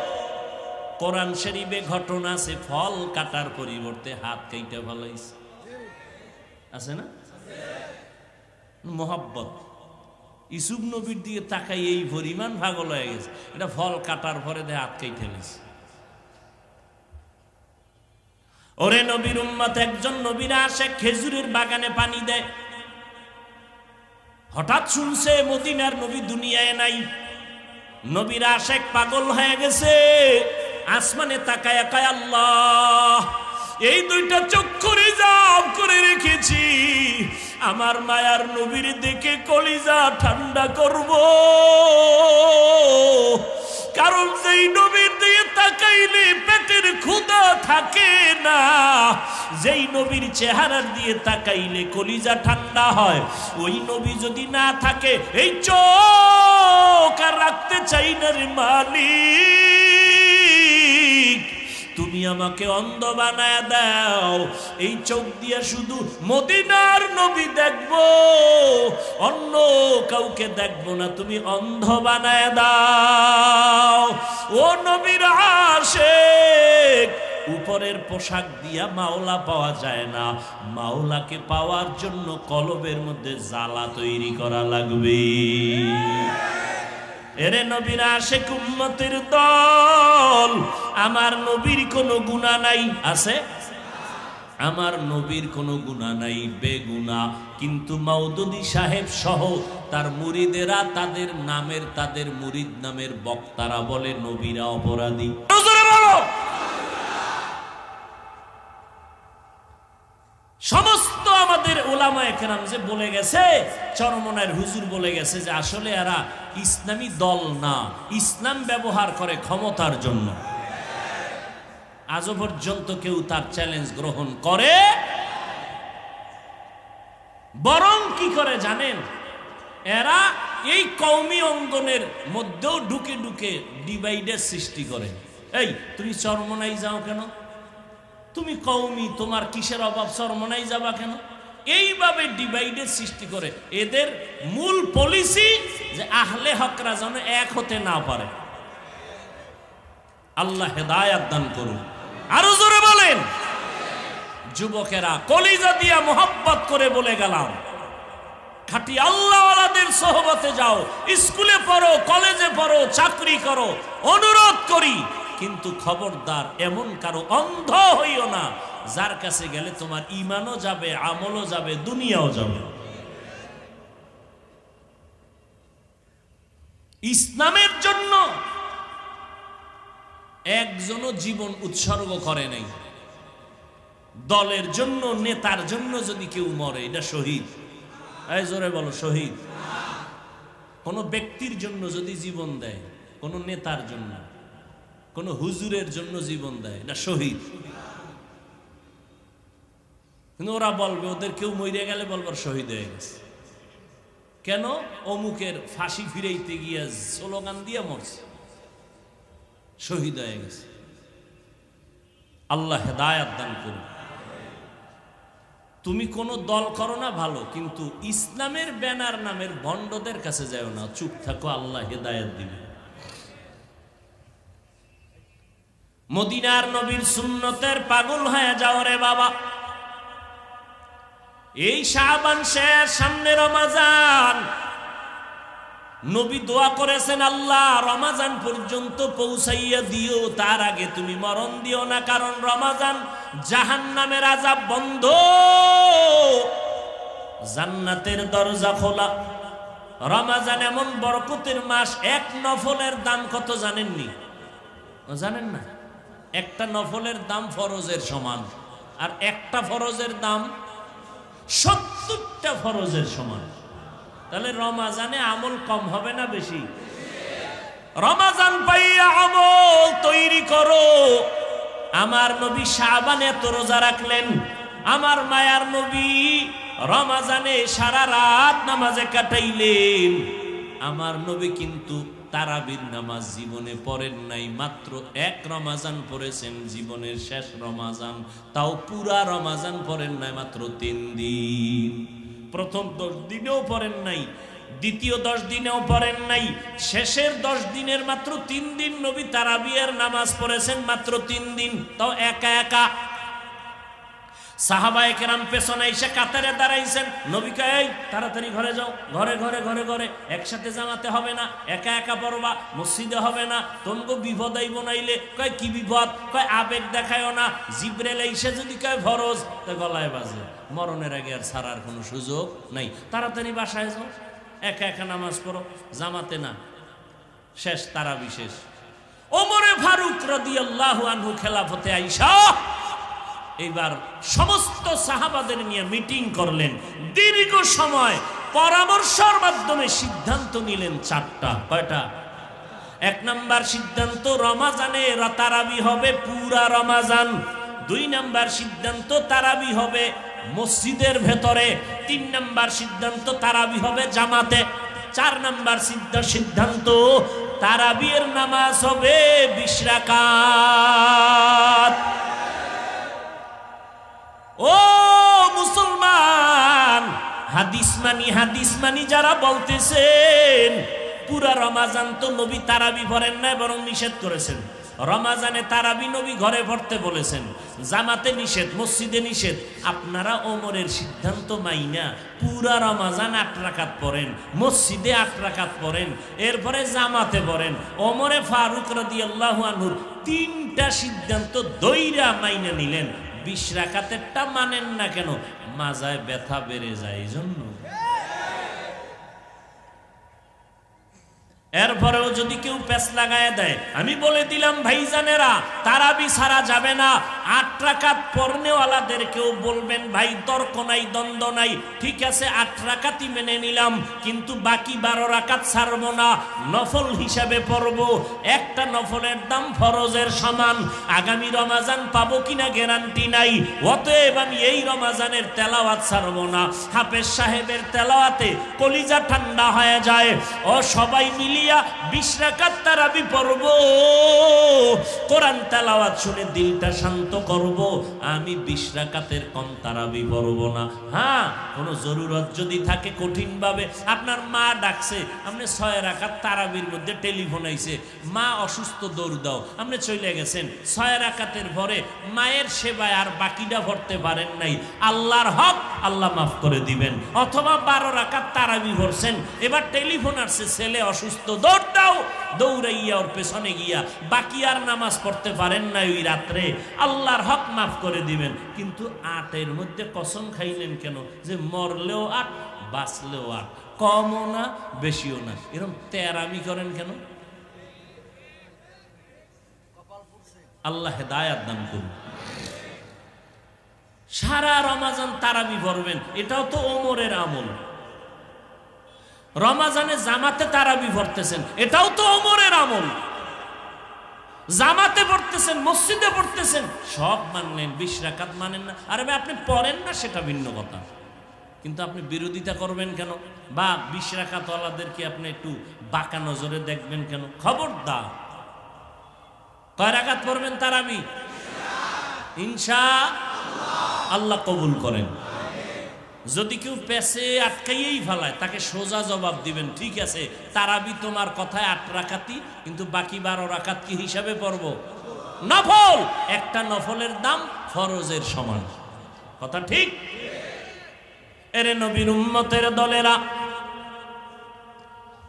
কোরআন শরীফে ঘটনা আছে, ফল কাটার পরিবর্তে হাত কাইটা ফলাইছে, আছে না? মোহাব্বত ইউসুফ নবীর দিকে তাকাই এই পরিমাণ পাগল হয়ে গেছে, এটা ফল কাটার পরে দেয় হাত কাইটা ফেলেছে। ওরে নবীর উম্মত, একজন নবীর আশিক খেজুরের বাগানে পানি দেয়, হঠাৎ শুনছে মদিনার নবী দুনিয়ায় নাই। নবীর আশিক পাগল হয়ে গেছে, আসমানে তাকায় কয়, আল্লাহ এই দুইটা চক্ষু রিজার্ভ করে রেখেছি, আমার মায়ার নবীর দেখে কলিজা ঠান্ডা করব, কারণ যেই নবীর দিয়ে তাকাইলে পেটের ক্ষুধা থাকে না, যেই নবীর চেহারার দিয়ে তাকাইলে কলিজা ঠান্ডা হয়, ওই নবী যদি না থাকে এই চোখ আর রাখতে চাই না রে মালিক, তুমি আমাকে অন্ধ বানায় দাও, এই চোখ দিয়ে শুধু মদিনার নবী দেখবো, অন্য কাউকে দেখবো না, তুমি অন্ধ বানায় দাও। ও নবীর আশিক, উপরের পোশাক দিয়া মাওলা পাওয়া যায় না, মাওলাকে পাওয়ার জন্য কলবের মধ্যে জ্বালা তৈরি করা লাগবে। এরে নবীর আশিক উম্মতের দল, আমার নবীর কোনো গুনাহ নাই, আছে? আমার নবীর কোনো গুনাহ নাই, বেগুনাহ, কিন্তু মওদুদী সাহেব সহ তার মুরিদেরা, তাদের নামের, তাদের মুরিদ নামের বক্তারা বলে নবীরা অপরাধী। সমস্ত আমাদের উলামায়ে কেরাম যে বলে গেছে, চরমনায়ের হুজুর বলে গেছে যে আসলে এরা ইসলামী দল না, ইসলাম ব্যবহার করে ক্ষমতার জন্য। আজও পর্যন্ত কেউ তার চ্যালেঞ্জ গ্রহণ করে, বরং কি করে জানেন, এরা এই কওমি অঙ্গনের মধ্যেও ঢুকে ঢুকে ডিভাইডের সৃষ্টি করে। এই তুমি চরমনাই যাও কেন? তুমি কওমি, তোমার কিসের অভাব, চরমনাই যাবা কেন? এইভাবে ডিভাইডের সৃষ্টি করে। এদের মূল পলিসি যে আহলে হকরা যেন এক হতে না পারে। আল্লাহ হেদায়াত দান করুন। আরো জোরে বলেন। যুবকেরা, কলিজা দিয়া মোহাব্বত করে বলে গেলাম, খাঁটি আল্লাহওয়ালাদের সোহবতে যাও, স্কুলে পড়ো, কলেজে পড়ো, চাকরি করো, অনুরোধ করি, কিন্তু খবরদার এমন কারো অন্ধ হইও না যার কাছে গেলে তোমার ঈমানও যাবে, আমলও যাবে, দুনিয়াও যাবে। ইসলামের জন্য একজনও জীবন উৎসর্গ করে নাই। দলের জন্য, নেতার জন্য যদি কেউ মরে, এটা শহীদ। এই জোরে বলো শহীদ। কোন ব্যক্তির জন্য যদি জীবন দেয়, কোন নেতার জন্য, কোন হুজুরের জন্য জীবন দেয়, এটা শহীদ। কিন্তু ওরা বলবে, ওদের কেউ মরে গেলে বলবার শহীদ হয়ে গেছে। কেন? অমুকের ফাঁসি ফিরাইতে গিয়া স্লোগান দিয়ে মরছে, শহীদ হয়ে গেছে। আল্লাহ হেদায়াত দান করুন। তুমি কোন দল করো না ভালো, কিন্তু ইসলামের ব্যানার নামের ভণ্ডদের কাছে যাও না, চুপ থাকো, আল্লাহ হেদায়াত দিবে। মদিনার নবীর সুন্নতের পাগল হয়ে যাও রে বাবা। এই শাবান শেষ, সামনে রমাজান। নবী দোয়া করেছেন, আল্লাহ রমাজান পর্যন্ত পৌঁছাইয়া দিও, তার আগে তুমি মরণ দিও না, কারণ রমাজান জাহান্নামের আযাব বন্ধ, জান্নাতের দরজা খোলা। রমাজান এমন বরকতের মাস, এক নফলের দাম কত জানেননি? জানেন না? একটা নফলের দাম ফরজের সমান, আর একটা ফরজের দাম 70টা ফরজের সমান। তাহলে রমাজানে আমল কম হবে না বেশি? রমাজান পাইয়া আমল তৈরি করো। আমার নবী শাবানে এত রোজা রাখলেন, আমার মায়ার নবী রমাজানে সারা রাত নামাজে কাটাইলেন। আমার নবী কিন্তু তারাবির নামাজ জীবনে পড়েন নাই, মাত্র এক রমাজান পড়েছেন, জীবনের শেষ রমাজান। তাও পুরা রমাজান পড়েন নাই, মাত্র 3 দিন। প্রথম 10 দিনেও পড়েন নাই, দ্বিতীয় 10 দিনেও পড়েন নাই, শেষের 10 দিনের মাত্র 3 দিন নবী তারাবিয়ার নামাজ পড়েছেন, মাত্র 3 দিন, তাও একা একা। সাহাবায়ে কেরাম পেছনে এসে কাতারে দাঁড়াইছেন, নবী কয়, এই তাড়াতাড়ি ঘরে যাও, ঘরে ঘরে ঘরে ঘরে, একসাথে জামাতে হবে না, একা একা পড়বা, মসজিদে হবে না, তোমগো বিপদ আইব নাইলে। কয় কি বিপদ? কয় আবেগ দেখায়ও না, জিবরাইল এসে যদি কয় ফরজ, তো গলায় বাজে, মরণের আগে আর ছাড়ার কোনো সুযোগ নাই, তাড়াতাড়ি বাসায় যাও, একা একা নামাজ পড়ো, জামাতে না। শেষ তারাবি শেষ। ওমরে ফারুক রাদিয়াল্লাহু আনহু খেলাফতে আইসা এইবার সমস্ত সাহাবাদের নিয়ে মিটিং করলেন, দীর্ঘ সময় পরামর্শের মাধ্যমে সিদ্ধান্ত নিলেন 4টা। কয়টা? 1 নাম্বার সিদ্ধান্ত, রমাজানে তারাবি হবে পুরা রমাজান। 2 নাম্বার সিদ্ধান্ত, তারাবি হবে মসজিদের ভেতরে। 3 নাম্বার সিদ্ধান্ত, তারাবি হবে জামাতে। 4 নাম্বার সিদ্ধান্ত, তারাবির নামাজ হবে 20 রাকাত। ও মুসলমান, হাদিস মানি যারা বলতেছেন পুরা রমাজান তো নবী তারাবি পড়েন না, বরং নিষেধ করেছেন। রমাজানে তারাবি নবী ঘরে পড়তে বলেছেন, জামাতে নিষেধ, মসজিদে নিষেধ। আপনারা ওমরের সিদ্ধান্ত মাইনা পুরা রমাজান 8 রাকাত পড়েন, মসজিদে 8 রাকাত পড়েন, এরপরে জামাতে পড়েন। ওমরে ফারুক রাদিয়াল্লাহু আনহুর 3টা সিদ্ধান্ত দইরা মাইনা নিলেন। 20 রাকাতেরটা মানেন না কেন? মাজায় ব্যথা বেড়ে যায় এই জন্য। এরপরেও যদি কেউ পেছ লাগায় দেয়, আমি বলে দিলাম ভাইজানেরা, তারাবি ছাড়া যাবে না। 8 রাকাত পড়নেওয়ালাদের কেউ বলবেন, ভাই তর্ক নাই, দ্বন্দ্ব নাই, ঠিক আছে 8 রাকাতই মেনে নিলাম, কিন্তু বাকি 12 রাকাত ছাড়বো না, নফল হিসাবে পড়বো। একটা নফলের দাম ফরজের সমান। আগামী রমাজান পাবো কিনা গ্যারান্টি নাই, অতএব আমি এই রমাজানের তেলাওয়াত ছাড়বো না। হাফেজ সাহেবের তেলাওয়াতে কলিজা ঠান্ডা হয়ে যায়। ও সবাই মিলিয়া 20 রাকাত তারাবি পড়বো, কোরআন তেলাওয়াত শুনে দিলটা শান্ত করব। আমি 20 রাকাতের কম তারাবি পড়বো না। হ্যাঁ, কোনো জরুরত যদি থাকে, কঠিন ভাবে আপনার মা ডাকছে, আপনি 6 রাকাত তারাবির মধ্যে টেলিফোন আইছে, মা অসুস্থ, দৌড় দাও, আপনি চলে গেছেন। 6 রাকাতের পরে মায়ের সেবায় আর বাকিটা পড়তে পারেন নাই, আল্লাহর হক আল্লাহ মাফ করে দিবেন। অথবা 12 রাকাত তারাবি পড়ছেন, এবার টেলিফোন আসছে, ছেলে অসুস্থ, দৌড় দাও, দৌড়াইয়া ওর পেছনে গিয়া বাকি আর নামাজ পড়তে পারেন না ওই রাত্রে, আল্লাহর হক মাফ করে দিবেন। কিন্তু 8-এর মধ্যে কসম খাইলেন কেন? যে মরলেও 8, বাঁচলেও 8। কমও না বেশিও না। এরকম তেরামি করেন কেন? আল্লাহ হেদায়াত দান করুন। সারা রমাজান তারাবি পড়বেন, এটাও তো ওমরের আমল। রমাজানে জামাতে তারাবি পড়তেছেন, এটাও তো ওমরের আমল। জামাতে পড়তেছেন, মসজিদে পড়তেছেন, সব মানলেন, 20 রাকাত মানেন না। আরে ভাই আপনি পড়েন না সেটা ভিন্ন কথা, কিন্তু আপনি বিরোধিতা করবেন কেন? বা 20 রাকাত ওয়ালাদেরকে আপনি একটু বাঁকা নজরে দেখবেন কেন? খবরদার। কয় রাকাত পড়বেন তারাবি? ইনশাআল্লাহ কবুল করেন। যদি কেউ পেছে আটকাইয়েই ফেলায় তাকে সোজা জবাব দিবেন, ঠিক আছে তারাবি তোমার কথায় 8 রাকাতই, কিন্তু বাকি 12 রাকাত কি হিসাবে পড়ব? নফল। একটা নফলের দাম ফরজের সমান। কথা ঠিক? এরে নবীর উম্মতের দলেরা,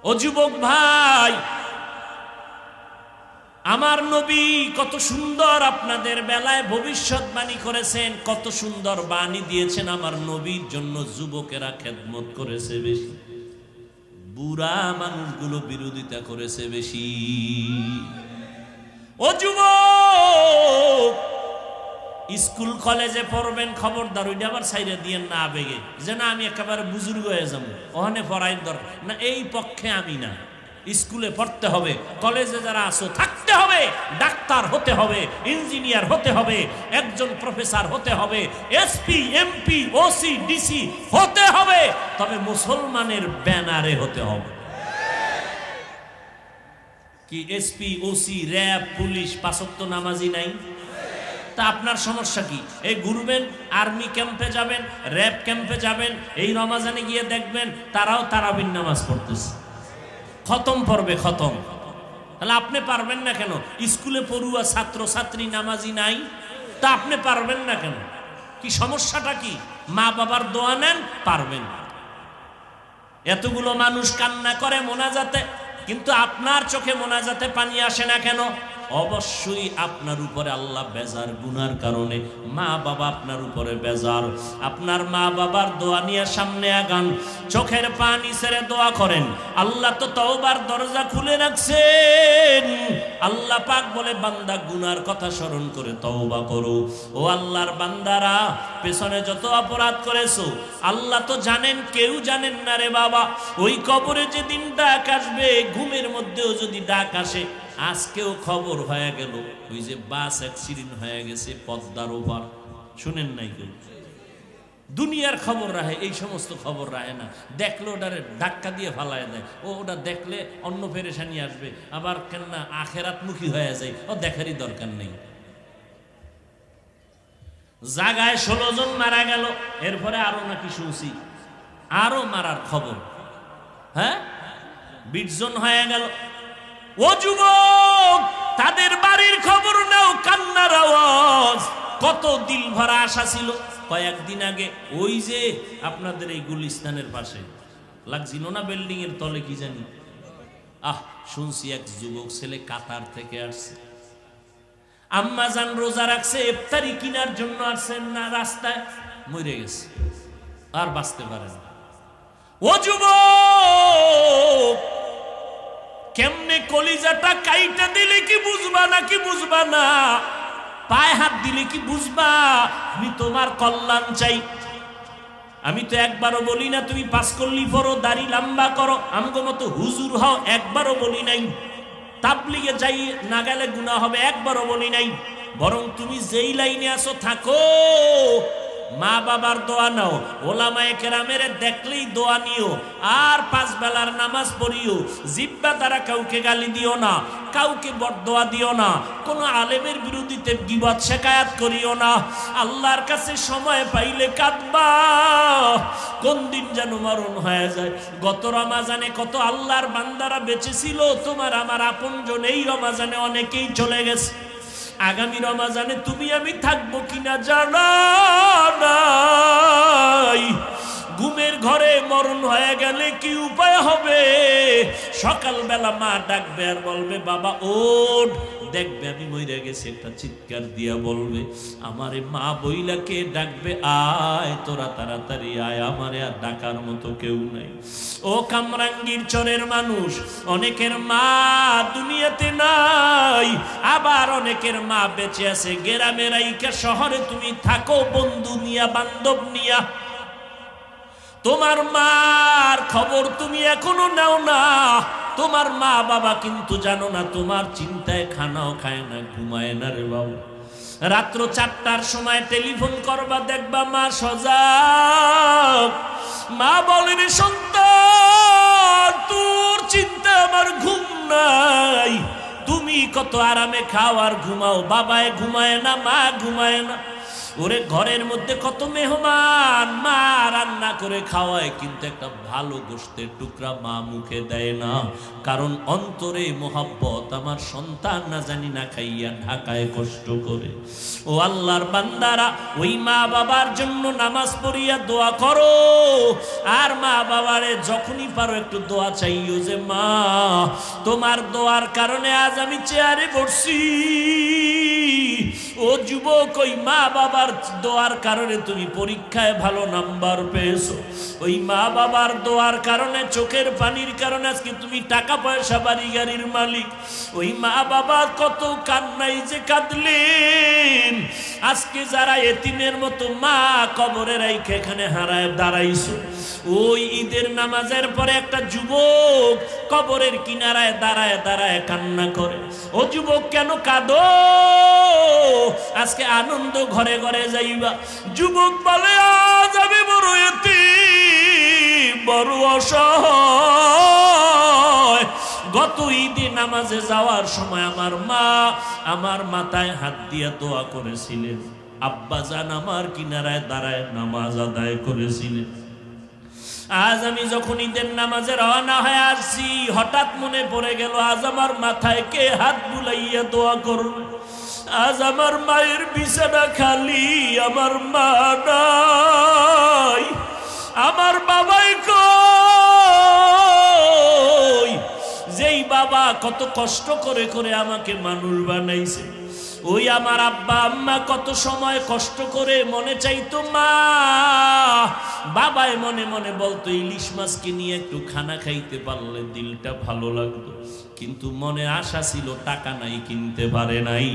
ও যুবক ভাই, আমার নবী কত সুন্দর আপনাদের বেলায় ভবিষ্যৎবাণী করেছেন, কত সুন্দর বাণী দিয়েছেন। আমার নবীর জন্য যুবকেরা খেদমত করেছে বেশি, বুড়া মানুষগুলো বিরোধিতা করেছে বেশি। ও যুবক, স্কুল কলেজে পড়বেন, খবরদার ওইটা আবার সাইরে দিয়েন না আবেগে, যে না আমি একেবারে বুজুর্গ হয়ে যাবো, ওখানে পড়াইর দরকার না। এই পক্ষে আমি না। স্কুলে পড়তে হবে, কলেজে যারা আসো থাকতে হবে, ডাক্তার হতে হবে, ইঞ্জিনিয়ার হতে হবে, একজন প্রফেসর হতে হবে, এসপি এমপি ওসি ডিসি হতে হবে, তবে মুসলমানের ব্যানারে হতে হবে। কি এসপি ওসি র্যাব পুলিশ 5 ওয়াক্ত নামাজি নাই? তা আপনার সমস্যা কি? এই ঘুরবেন, আর্মি ক্যাম্পে যাবেন, র্যাব ক্যাম্পে যাবেন, এই রমাজানে গিয়ে দেখবেন তারাও তারাবির নামাজ পড়তেছে, খতম পড়বে, খতম। তাহলে আপনি পারবেন না কেন? স্কুলে পড়ুয়া ছাত্র ছাত্রী নামাজি নাই, তা আপনি পারবেন না কেন? কি সমস্যাটা কি? মা বাবার দোয়া নেন, পারবেন। এতগুলো মানুষ কান্না করে মোনাজাতে, কিন্তু আপনার চোখে মোনাজাতে পানি আসে না কেন? অবশ্যই আপনার উপরে আল্লাহ বেজার, গুনার কারণে মা বাবা আপনার উপরে বেজার। আপনার মা বাবার দোয়া নিয়ে সামনে আগান, চোখের পানি ছেড়ে দোয়া করেন। আল্লাহ তো তওবার দরজা খুলে রাখছেন। আল্লাহ পাক বলে, বান্দা গুনার কথা স্মরণ করে তওবা করো। ও আল্লাহর বান্দারা, পেছনে যত অপরাধ করেছো আল্লাহ তো জানেন, কেউ জানেন না রে বাবা। ওই কবরে যেদিন ডাক আসবে, ঘুমের মধ্যেও যদি ডাক আসে, আজকেও খবর হয়ে গেল ওই যে বাস অ্যাক্সিডেন্ট হয়ে গেছে পদ্মার ওপার, শুনেন নাই কেউ? দুনিয়ার খবর রাখে, এই সমস্ত খবর রাখে না। দেখলে ওটারে ধাক্কা দিয়ে ফালায় দেয়, ও ওটা দেখলে অন্য পেরেশানি আসবে, আবার কেন না আখেরাতমুখী হয়ে যায়, ও দেখারই দরকার নেই। জাগায় 16 জন মারা গেল, এরপরে আরো নাকি শুনছি আরো মারার খবর। হ্যাঁ, 20 জন হয়ে গেল। ও যুবক, তাদের বাড়ির খবর নাও, কান্নার আওয়াজ। কত দিল ভরা আশা ছিল। কয়েকদিন আগে ওই যে আপনাদের এই গুলিস্তানের পাশে লাগছিল না, বিল্ডিং এর তলে কি জানি, শুনছি এক যুবক ছেলে কাতার থেকে আসছে। আম্মা জান রোজা রাখছে, ইফতারি কেনার জন্য আসছেন না, রাস্তায় মরে গেছে, আর বাঁচতে পারে না। ও যুবক, কেমনে কলিজাটা কাইটা দিলে কি বুঝবা নাকি বুঝবা না? পায়ে হাত দিলে কি বুঝবা? আমি তোমার কল্যাণ চাই। আমি তো একবারও বলি না তুমি 5 কল্লি পড়ো, দাড়ি লম্বা করো, আমগো মতো হুজুর হও, একবারও বলি নাই। তাবলিগে যাই না গেলে গুনাহ হবে, একবারও বলি নাই। বরং তুমি যেই লাইনে আসো থাকো, মা বাবার দোয়া নাও, ওলামায়ে কেরামের দেখলেই দোয়া নিও, আর 5 বেলার নামাজ পড়িও। জিব্বা দ্বারা কাউকে গালি দিও না, কাউকে বদদোয়া দিও না, কোনো আলেমের বিরুদ্ধে গীবত শিকায়াত করিও না। আল্লাহর কাছে সময় পাইলে কাঁদবা, কোন দিন যেন মরণ হয়ে যায়। গত রমাজানে কত আল্লাহর বান্দারা বেঁচে ছিল, তোমার আমার আপনজন। এই রমাজানে অনেকেই চলে গেছে। আগামী রমাজানে তুমি আমি থাকবো কিনা জানা নাই। ঘুমের ঘরে মরণ হয়ে গেলে কি উপায় হবে? সকালবেলা মা ডাকবে আর বলবে বাবা ওঠ, দেখবে আমি মইরা গেছি, একটা চিৎকার দিয়া বলবে আমারে মা বইলাকে ডাকবে, আয় তোরা তাড়াতাড়ি আয়, আমারে আর ডাকার মতো কেউ নাই। ও কামরাঙ্গীর চরের মানুষ, অনেকের মা দুনিয়াতে নাই, আবার অনেকের মা বেঁচে আছে গ্রামের আইকা শহরে তুমি থাকো বন্ধু নিয়া বান্ধব নিয়া, তোমার মার খবর তুমি এখনো নাও না। তোমার মা বাবা কিন্তু জানো না, তোমার চিন্তায় খানাও খায় না, ঘুমায় না রে বাবা। রাত্র 4টার সময় টেলিফোন করবা, দেখবা মা সজাগ। মা বলেন সন্তান তোর চিন্তা আমার ঘুম নাই, তুমি কত আরামে খাও আর ঘুমাও, বাবায় ঘুমায় না, মা ঘুমায় না। ওরে ঘরের মধ্যে কত মেহমান, মা রান্না করে খাওয়ায় কিন্তু একটা ভালো গোশতের টুকরা মা মুখে দেয় না, কারণ অন্তরে মোহাব্বত, আমার সন্তান না জানি না খাইয়া ঢাকায় কষ্ট করে। ও আল্লাহর বান্দারা, ওই মা বাবার জন্য নামাজ পড়িয়া দোয়া করো, আর মা বাবারে যখনই পারো একটু দোয়া চাইও যে মা তোমার দোয়ার কারণে আজ আমি চেয়ারে বসছি। ও যুবক, ওই মা বাবার দোয়ার কারণে তুমি পরীক্ষায় ভালো নাম্বার পেয়েছো, ওই মা বাবার দোয়ার কারণে, চোখের পানির কারণে আজকে তুমি টাকা পয়সা বাড়ি গাড়ির মালিক। ওই মা বাবা কত কান্নাই যে কাঁদলেন, আজকে যারা এতিমের মতো মা কবরে রাইখে এখানে হারায় দাঁড়াইছো। ওই ঈদের নামাজের পরে একটা যুবক কবরের কিনারায় দাঁড়ায় দাঁড়ায় কান্না করে। ও যুবক কেন কাঁদো? আজকে আনন্দ ঘরে ঘরে যাইবা। যুবক বলে আজ আমি বড় এতিম, বড় অসহায়। গত ঈদে নামাজে যাওয়ার সময় আমার মা আমার মাথায় হাত দিয়ে দোয়া করেছিলেন, আব্বাজান আমার কিনারায় দাঁড়ায় নামাজ আদায় করেছিলেন। আজ আমি যখন ঈদের নামাজে রওনা হয়ে আসছি, হঠাৎ মনে পড়ে গেল আজ আমার মাথায় কে হাত বুলাইয়া দোয়া করবে। আজ আমার মায়ের বিছানা খালি, আমার মা নাই, আমার বাবাই কই? যেই বাবা কত কষ্ট করে করে আমাকে মানুষ বানাইছে, ওই আমার আব্বা আম্মা কত সময় কষ্ট করে মনে চাইতো মা, বাবায় মনে মনে বলতো ইলিশ মাছকে নিয়ে একটু খানা খাইতে পারলে দিলটা ভালো লাগতো, কিন্তু মনে আশা ছিল, টাকা নাই কিনতে পারে নাই।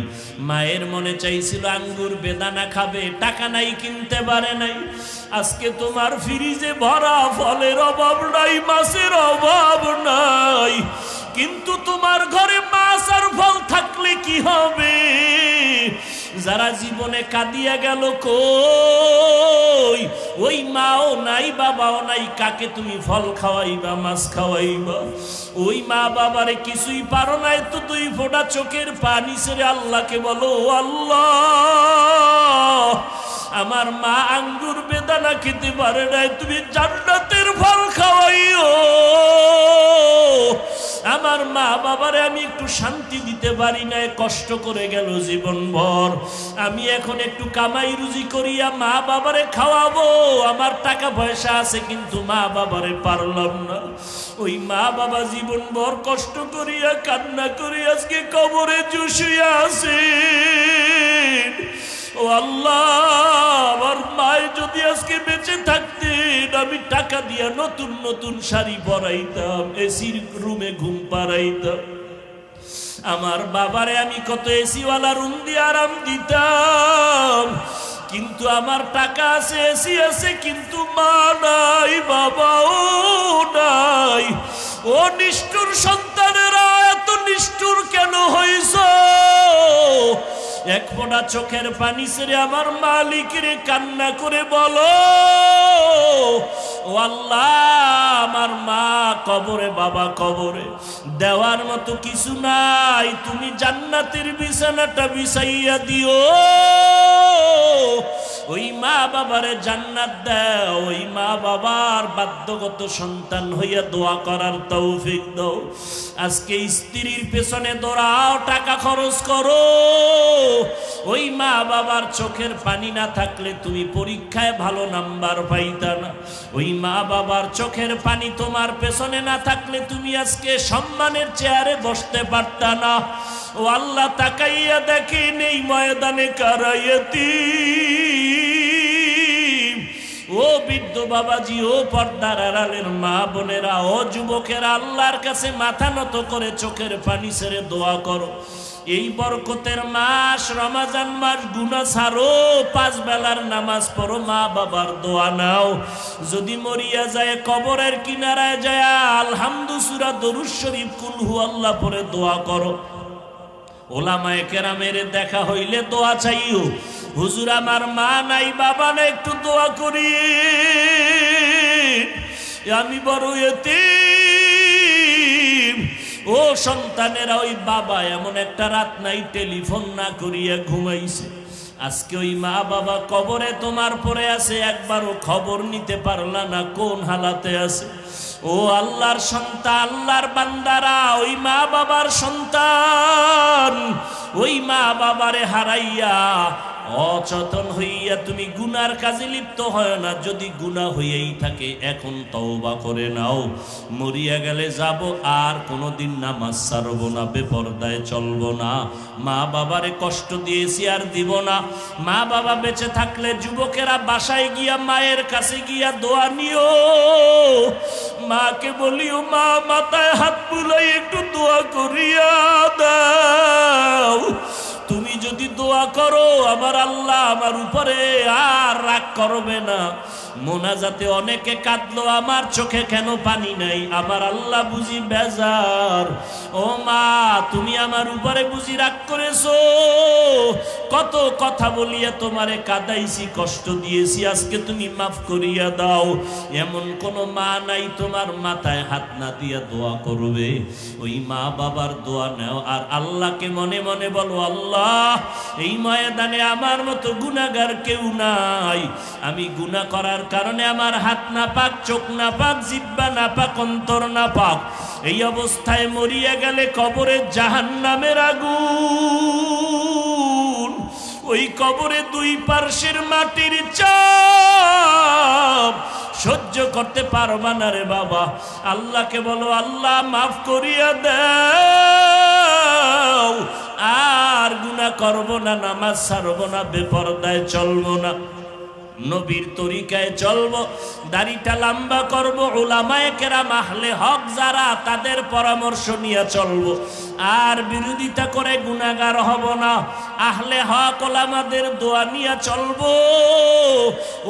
মায়ের মনে চাইছিল আঙ্গুর বেদানা খাবে, টাকা নাই কিনতে পারে নাই। আজকে তোমার ফ্রিজে ভরা ফলের অভাব নাই, মাছের অভাব নাই, কিন্তু তোমার ঘরে মাছ আর ফল থাকলে কি হবে? যারা জীবনে কাঁদিয়া গেল কই? ওই মাও নাই, বাবাও নাই, কাকে তুমি ফল খাওয়াইবা, মাছ খাওয়াইবা? ওই মা বাবারে কিছুই পারো নাই তো 2 ফোঁটা চোখের পানি ছেড়ে আল্লাহকে বলো, আল্লাহ আমার মা আঙ্গুর বেদানা খেতে পারে নাই, তুমি জান্নাতের ফল খাওয়াইও। আমার মা বাবারে আমি একটু শান্তি দিতে পারি নাই, কষ্ট করে গেল জীবনভর। আমি এখন একটু কামাই রুজি করিয়া মা বাবারে খাওয়াবো, আমার টাকা পয়সা আছে কিন্তু মা বাবারে পারলাম না। ওই মা বাবা জীবনভর কষ্ট করিয়া কান্না করি আজকে কবরে চুষিয়া আছে। ও আল্লাহ, আমার মায় যদি আজকে বেঁচে থাকতেন, আমি টাকা দিয়া নতুন নতুন শাড়ি পরাইতাম, এসির রুমে ঘুম পাড়াইতাম। আমার বাবারে আমি কত এসিওয়ালা রুম দিয়ে আরাম দিতাম, কিন্তু আমার টাকা আছে, এসি আছে, কিন্তু মা নাই, বাবাও নাই। ও নিষ্ঠুর সন্তানেরা, এত নিষ্ঠুর কেন হইছ? এক ফোঁটা চোখের পানি ছেড়ে আমার মালিকরে কান্না করে বলো, ও আল্লাহ আমার মা কবরে বাবা কবরে দেওয়ার মতো কিছু নাই, তুমি জান্নাতের বিছানাটা বিছাইয়া দিও, ওই মা বাবারে জান্নাত দাও, ওই মা বাবার বাধ্যগত সন্তান হইয়া দোয়া করার তৌফিক দাও। আজকে স্ত্রীর পেছনে দৌড়াও, টাকা খরচ করো, ওই মা বাবার চোখের পানি না থাকলে তুমি পরীক্ষায় ভালো নাম্বার পাইতা না, ওই মা বাবার চোখের পানি তোমার পেছনে না থাকলে তুমি আজকে সম্মানের চেয়ারে বসতে পারতা না। ও আল্লাহ, তাকাইয়া দেখেন এই ময়দানে কারা ইয়তীম। ও বৃদ্ধ বাবাজি, ও পর্দার আড়ালের মা বোনেরা, ও যুবকেরা, আল্লাহর কাছে মাথা নত করে চোখের পানি ছেড়ে দোয়া করো। এই বরকতের মাস রমজান মাস, গুনাহ ছাড়ো, 5 বেলার নামাজ পড়ো, মা বাবার দোয়া নাও। যদি মরিয়া যায় কবরের কিনারায় যায় আলহামদু সূরা দরুদ শরীফ কুল হু আল্লাহ পড়ে দোয়া করো। ওলামায়ে কেরামের দেখা হইলে দোয়া চাইও, হুজুর আমার মা নাই বাবা নাই, একটু দোয়া করি, আমি বড় ইয়তীম। ও সন্তানেরা, ওই বাবা এমন একটা রাত নাই টেলিফোন না করিয়া ঘুমাইছে, আজকে ওই মা বাবা কবরে তোমার পরে আছে, একবারও খবর নিতে পারলা না কোন হালাতে আছে। ও আল্লাহর সন্তান, আল্লাহর বান্দারা, ওই মা বাবার সন্তান, ওই মা বাবারে হারাইয়া অচেতন হইয়া তুমি গুনার কাজে লিপ্ত হয় না। যদি গুনাহ হইয়াই থাকে এখন তওবা করে নাও, মরিয়া গেলে যাব আর কোনোদিন নামাজ ছাড়ব না, বেপরদায় চলব না, মা বাবারে কষ্ট দিয়েছি আর দিব না। মা বাবা বেঁচে থাকলে যুবকেরা বাসায় গিয়া মায়ের কাছে গিয়া দোয়া নিও, মাকে বলিও মা মাথায় হাত বুলাই একটু দোয়া করিয়া দাও। তুমি যদি দোয়া করো আমার আল্লাহ আমার উপরে আর রাগ করবে না। মোনাজাতে অনেকে কাঁদলো, আমার চোখে কেন পানি নাই, আমার আল্লাহ বুঝি বেজার। ও মা, তুমি আমার উপরে বুঝি রাগ করেছো, কত কথা বলিয়া তোমারে কাঁদাইছি, কষ্ট দিয়েছি, আজকে তুমি মাফ করিয়া দাও। এমন কোন মা নাই তোমার মাথায় হাত না দিয়া দোয়া করবে। ওই মা বাবার দোয়া নাও আর আল্লাহকে মনে মনে বলো, আল্লাহ এই ময়দানে আমার মতো গুনাহগার কেউ নাই, আমি গুনাহ করার কারণে আমার হাত না পাক, চোখ না পাক, জিহ্বা না পাক, অন্তর না পাক, এই অবস্থায় মরিয়া গেলে কবরে জাহান্নামের আগুন, ওই কবরে 2 পার্শ্বের মাটির চাপ সহ্য করতে পারবা না রে বাবা। আল্লাহকে বলো, আল্লাহ মাফ করিয়া দাও, আর গুনাহ করব না, নামাজ ছাড়ব না, বেপরদায় চলব না, নবীর তরিকায় চলবো, দাড়িটা লম্বা করব, উলামায়ে কেরাম আহলে হক যারা তাদের পরামর্শ নিয়ে চলবো, আর বিরোধিতা করে গুনাহগার হব না, আহলে হক ওলামাদের দোয়া নিয়ে চলবো।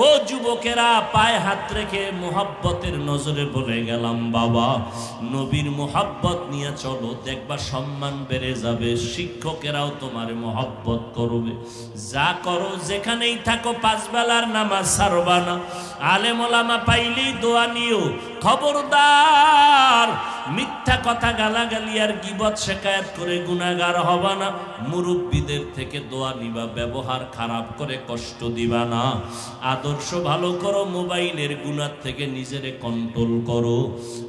ও যুবকেরা, পায়ে হাত রেখে মুহাব্বতের নজরে বলে গেলাম, বাবা নবীর মুহাব্বত নিয়ে চলো, দেখবা সম্মান বেড়ে যাবে, শিক্ষকেরাও তোমার মুহাব্বত করবে। যা করো যেখানেই থাকো 5 বেলার নামাজ ছাড়বা না, আলেম ওলামা পাইলেই দোয়া নিও। খবরদার মিথ্যা কথা, গালাগালি আর গীবত শিকায়াত করে গুনাহগার হবা না। মুরব্বীদের থেকে দোয়া নিবা, ব্যবহার খারাপ করে কষ্ট দিবা না, আদর্শ ভালো করো, মোবাইলের গুনাহ থেকে নিজেরে কন্ট্রোল করো।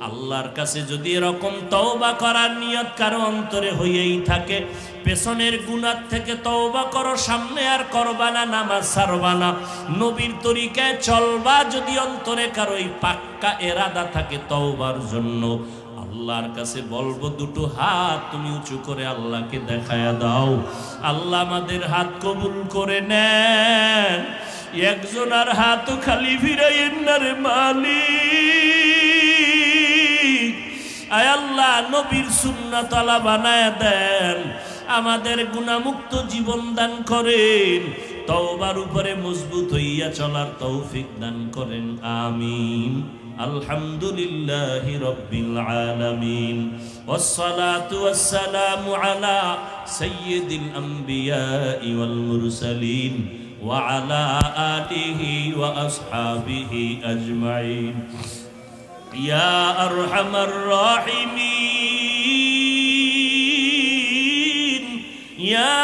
আল্লাহর কাছে যদি এরকম তওবা করার নিয়ত কারো অন্তরে হইয়াই থাকে, পেছনের গুনাহ থেকে তওবা করো, সামনে আর করবা না, নামাজ ছাড়বা না, নবীর তরিকায় চলবা। যদি অন্তরে কারো এই পাক্কা এরাদা থাকে তওবার জন্য, আল্লাহর কাছে বলবো, 2 হাত তুমি উঁচু করে আল্লাহকে দেখায়া দাও। আল্লাহ আমাদের হাত কবুল করে নেন, একজনের হাত খালি ফিরাইয়েন না রে মালিক। আয় আল্লাহ নবীর সুন্নাত আলা বানায়া দেন, আমাদের গুনাহমুক্ত জীবন দান করেন, তওবার উপরে মজবুত হইয়া চলার তৌফিক দান করেন, আমিন। আলহামদুলিল্লাহি রাব্বিল আলামিন, ওয়াসসালাতু ওয়াসসালামু আলা সাইয়্যিদিল আমবিয়াই ওয়াল মুরসালিন ওয়া আলা আলিহি ওয়া আসহাবিহি আজমাইন। ইয়া আরহামার রাহিমিন, ইয়া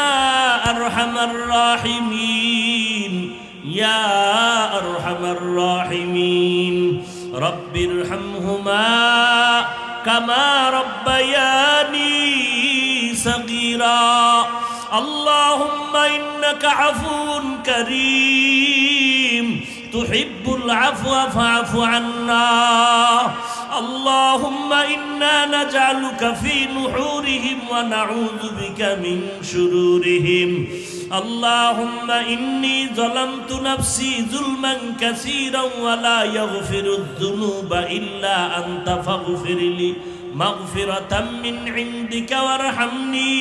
আরহামার রাহিমিন, ইয়া আরহামার রাহিমিন। রব্বিরহামহুমা কামা রব্বায়ানি সগীরা। আল্লাহুম্মা ইন্নাকা আফুউন কারীম তুহিব্বুল আফওয়া ফা'ফু আন্না। اللهم إنا نجعلك في نحورهم ونعوذ بك من شرورهم. اللهم إني ظلمت نفسي ظلما كثيرا ولا يغفر الذنوب إلا أنت فاغفر لي مغفرة من عندك وارحمني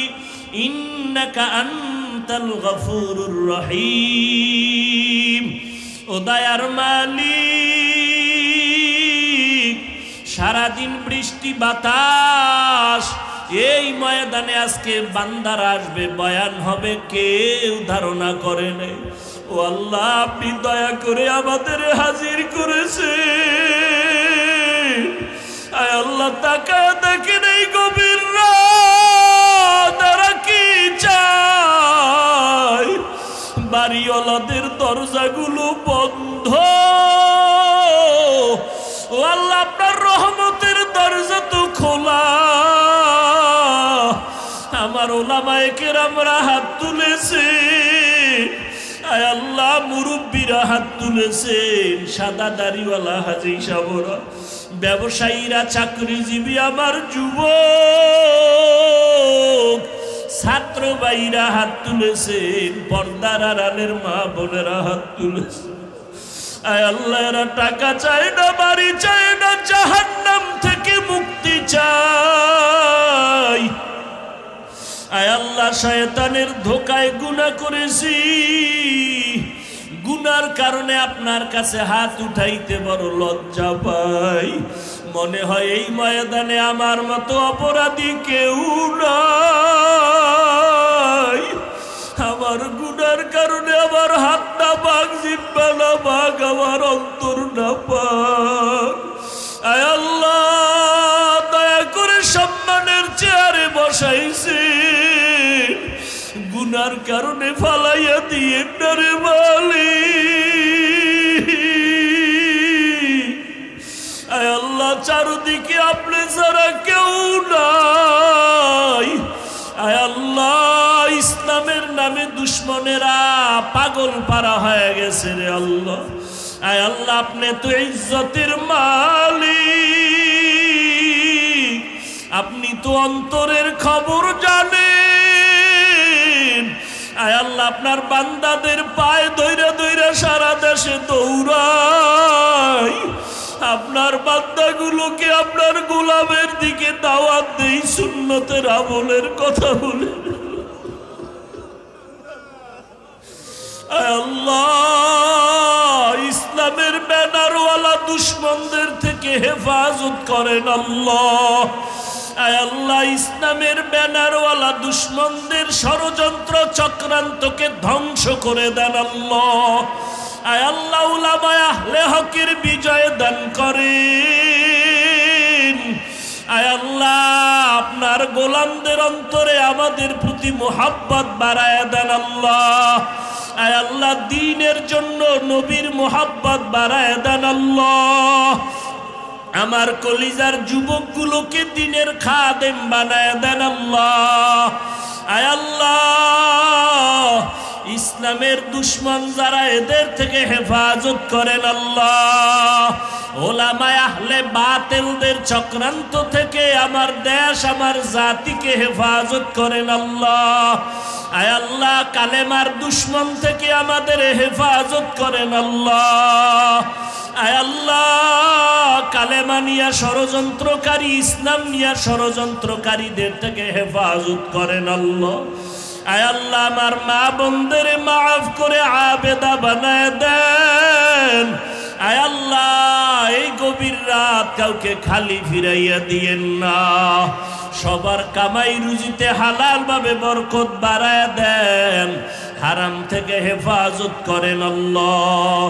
إنك أنت الغفور الرحيم. উদয়ার মালিক, সারাদিন বৃষ্টি বাতাস, এই ময়দানে আজকে বান্দারা আসবে, বয়ান হবে, কেউ ধারণা করে নাই। ও আল্লাহ, আপনি দয়া করে আমাদের হাজির করেছে। আয় আল্লাহ, তাকায় দেখেন এই গভীর রাত তারা কি চায়। বাড়িওয়ালাদের দরজাগুলো বন্ধ। ও আল্লাহ, আপনার রহমতের দরজা তো খোলা। আমার ওলামায়ে কেরামরা হাত তুলেছে, আয় আল্লাহ, মুরব্বীরা হাত তুলেছেন, সাদা দাড়িওয়ালা হাজী সাহেবরা, ব্যবসায়ীরা, চাকরিজীবী, আমার যুবক ছাত্র ভাইরা হাত তুলেছেন, পর্দার আড়ালের মা বোনেরা হাত তুলেছে। আয় আল্লাহ, এরা টাকা চায় না, বাড়ি চায় না, জাহান্নাম থেকে মুক্তি চায়। আয় আল্লাহ, শয়তানের ধোকায় গুনাহ করেছি, গুনার কারণে আপনার কাছে হাত উঠাইতে বড় লজ্জা পাই। মনে হয় এই ময়দানে আমার মতো অপরাধী কেউ নাই। আমার গুনার কারণে আমার হাত না পাক, জিহ্বা না পাক, আমার অন্তর না পাক। আয় আল্লাহ, দয়া করে সম্মানের চেয়ারে বসাইছে, গুনার কারণে ফালাইয়া দিয়ে ডরে মালিক। আয় আল্লাহ, চারদিকে আপনি ছাড়া কেউ নাই। আয় আল্লাহ, ইসলামের নামে দুশ্মনেরা পাগল পারা হয়ে গেছে রে আল্লাহ। আয় আল্লাহ, আপনি তো ইজ্জতের মালিক, আপনি তো অন্তরের খবর জানেন। আয় আল্লাহ, আপনার বান্দাদের পায়ে ধইরা ধইরা সারা দেশে দৌড়াই, আপনার বান্দাগুলোকে আপনার গোলামের দিকে দাওয়াত দেই, সুন্নতের আমলের কথা বলে। আল্লাহ, ইসলামের ব্যানারওয়ালা দুশ্মনদের থেকে হেফাজত করেন আল্লাহ। আয় আল্লাহ, ইসলামের ব্যানারওয়ালা দুশ্মনদের ষড়যন্ত্র চক্রান্তকে ধ্বংস করে দেন আল্লাহ। আয় আল্লাহ, উলামায়ে আহলে হকের বিজয় দান করেন। আয় আল্লাহ, আপনার গোলামদের অন্তরে আমাদের প্রতি মোহাব্বত বাড়ায় দেন আল্লাহ। আয় আল্লাহ, দ্বীনের জন্য নবীর মোহাব্বত বাড়ায় দেন আল্লাহ। আমার কলিজার যুবকগুলোকে দ্বীনের খাদেম বানায় দেন আল্লাহ। আয় আল্লাহ, ইসলামের দুশ্মন যারা, এদের থেকে হেফাজত করেন আল্লাহ। ওলামায়ে আহলে বাতিলদের চক্রান্ত থেকে আমার দেশ, আমার জাতিকে হেফাজত করেন আল্লাহ। আয় আল্লাহ, কালেমার দুশ্মন থেকে আমাদের হেফাজত করেন আল্লাহ। আয় আল্লাহ, কালেমা নিয়া ষড়যন্ত্রকারী, ইসলাম নিয়া ষড়যন্ত্রকারীদের থেকে হেফাজত করেন আল্লাহ। আয় আল্লাহ, আমার মা বোনদের মাফ করে আবেদা বানায় দেন। আয় আল্লাহ, এই গভীর রাত কাউকে খালি ফিরাইয়া দিয়েন না, সবার কামাই রুজিতে হালাল ভাবে বরকত বাড়ায় দেন, হারাম থেকে হেফাজত করেন আল্লাহ।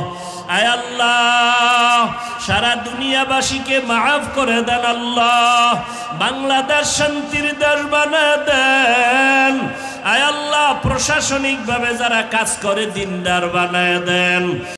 আয় আল্লাহ সারা দুনিয়াবাসীকে মাফ করে দেন আল্লাহ, বাংলাদেশ শান্তির দেশ বানায় দেন। আয় আল্লাহ প্রশাসনিকভাবে যারা কাজ করে দিনদার বানায় দেন।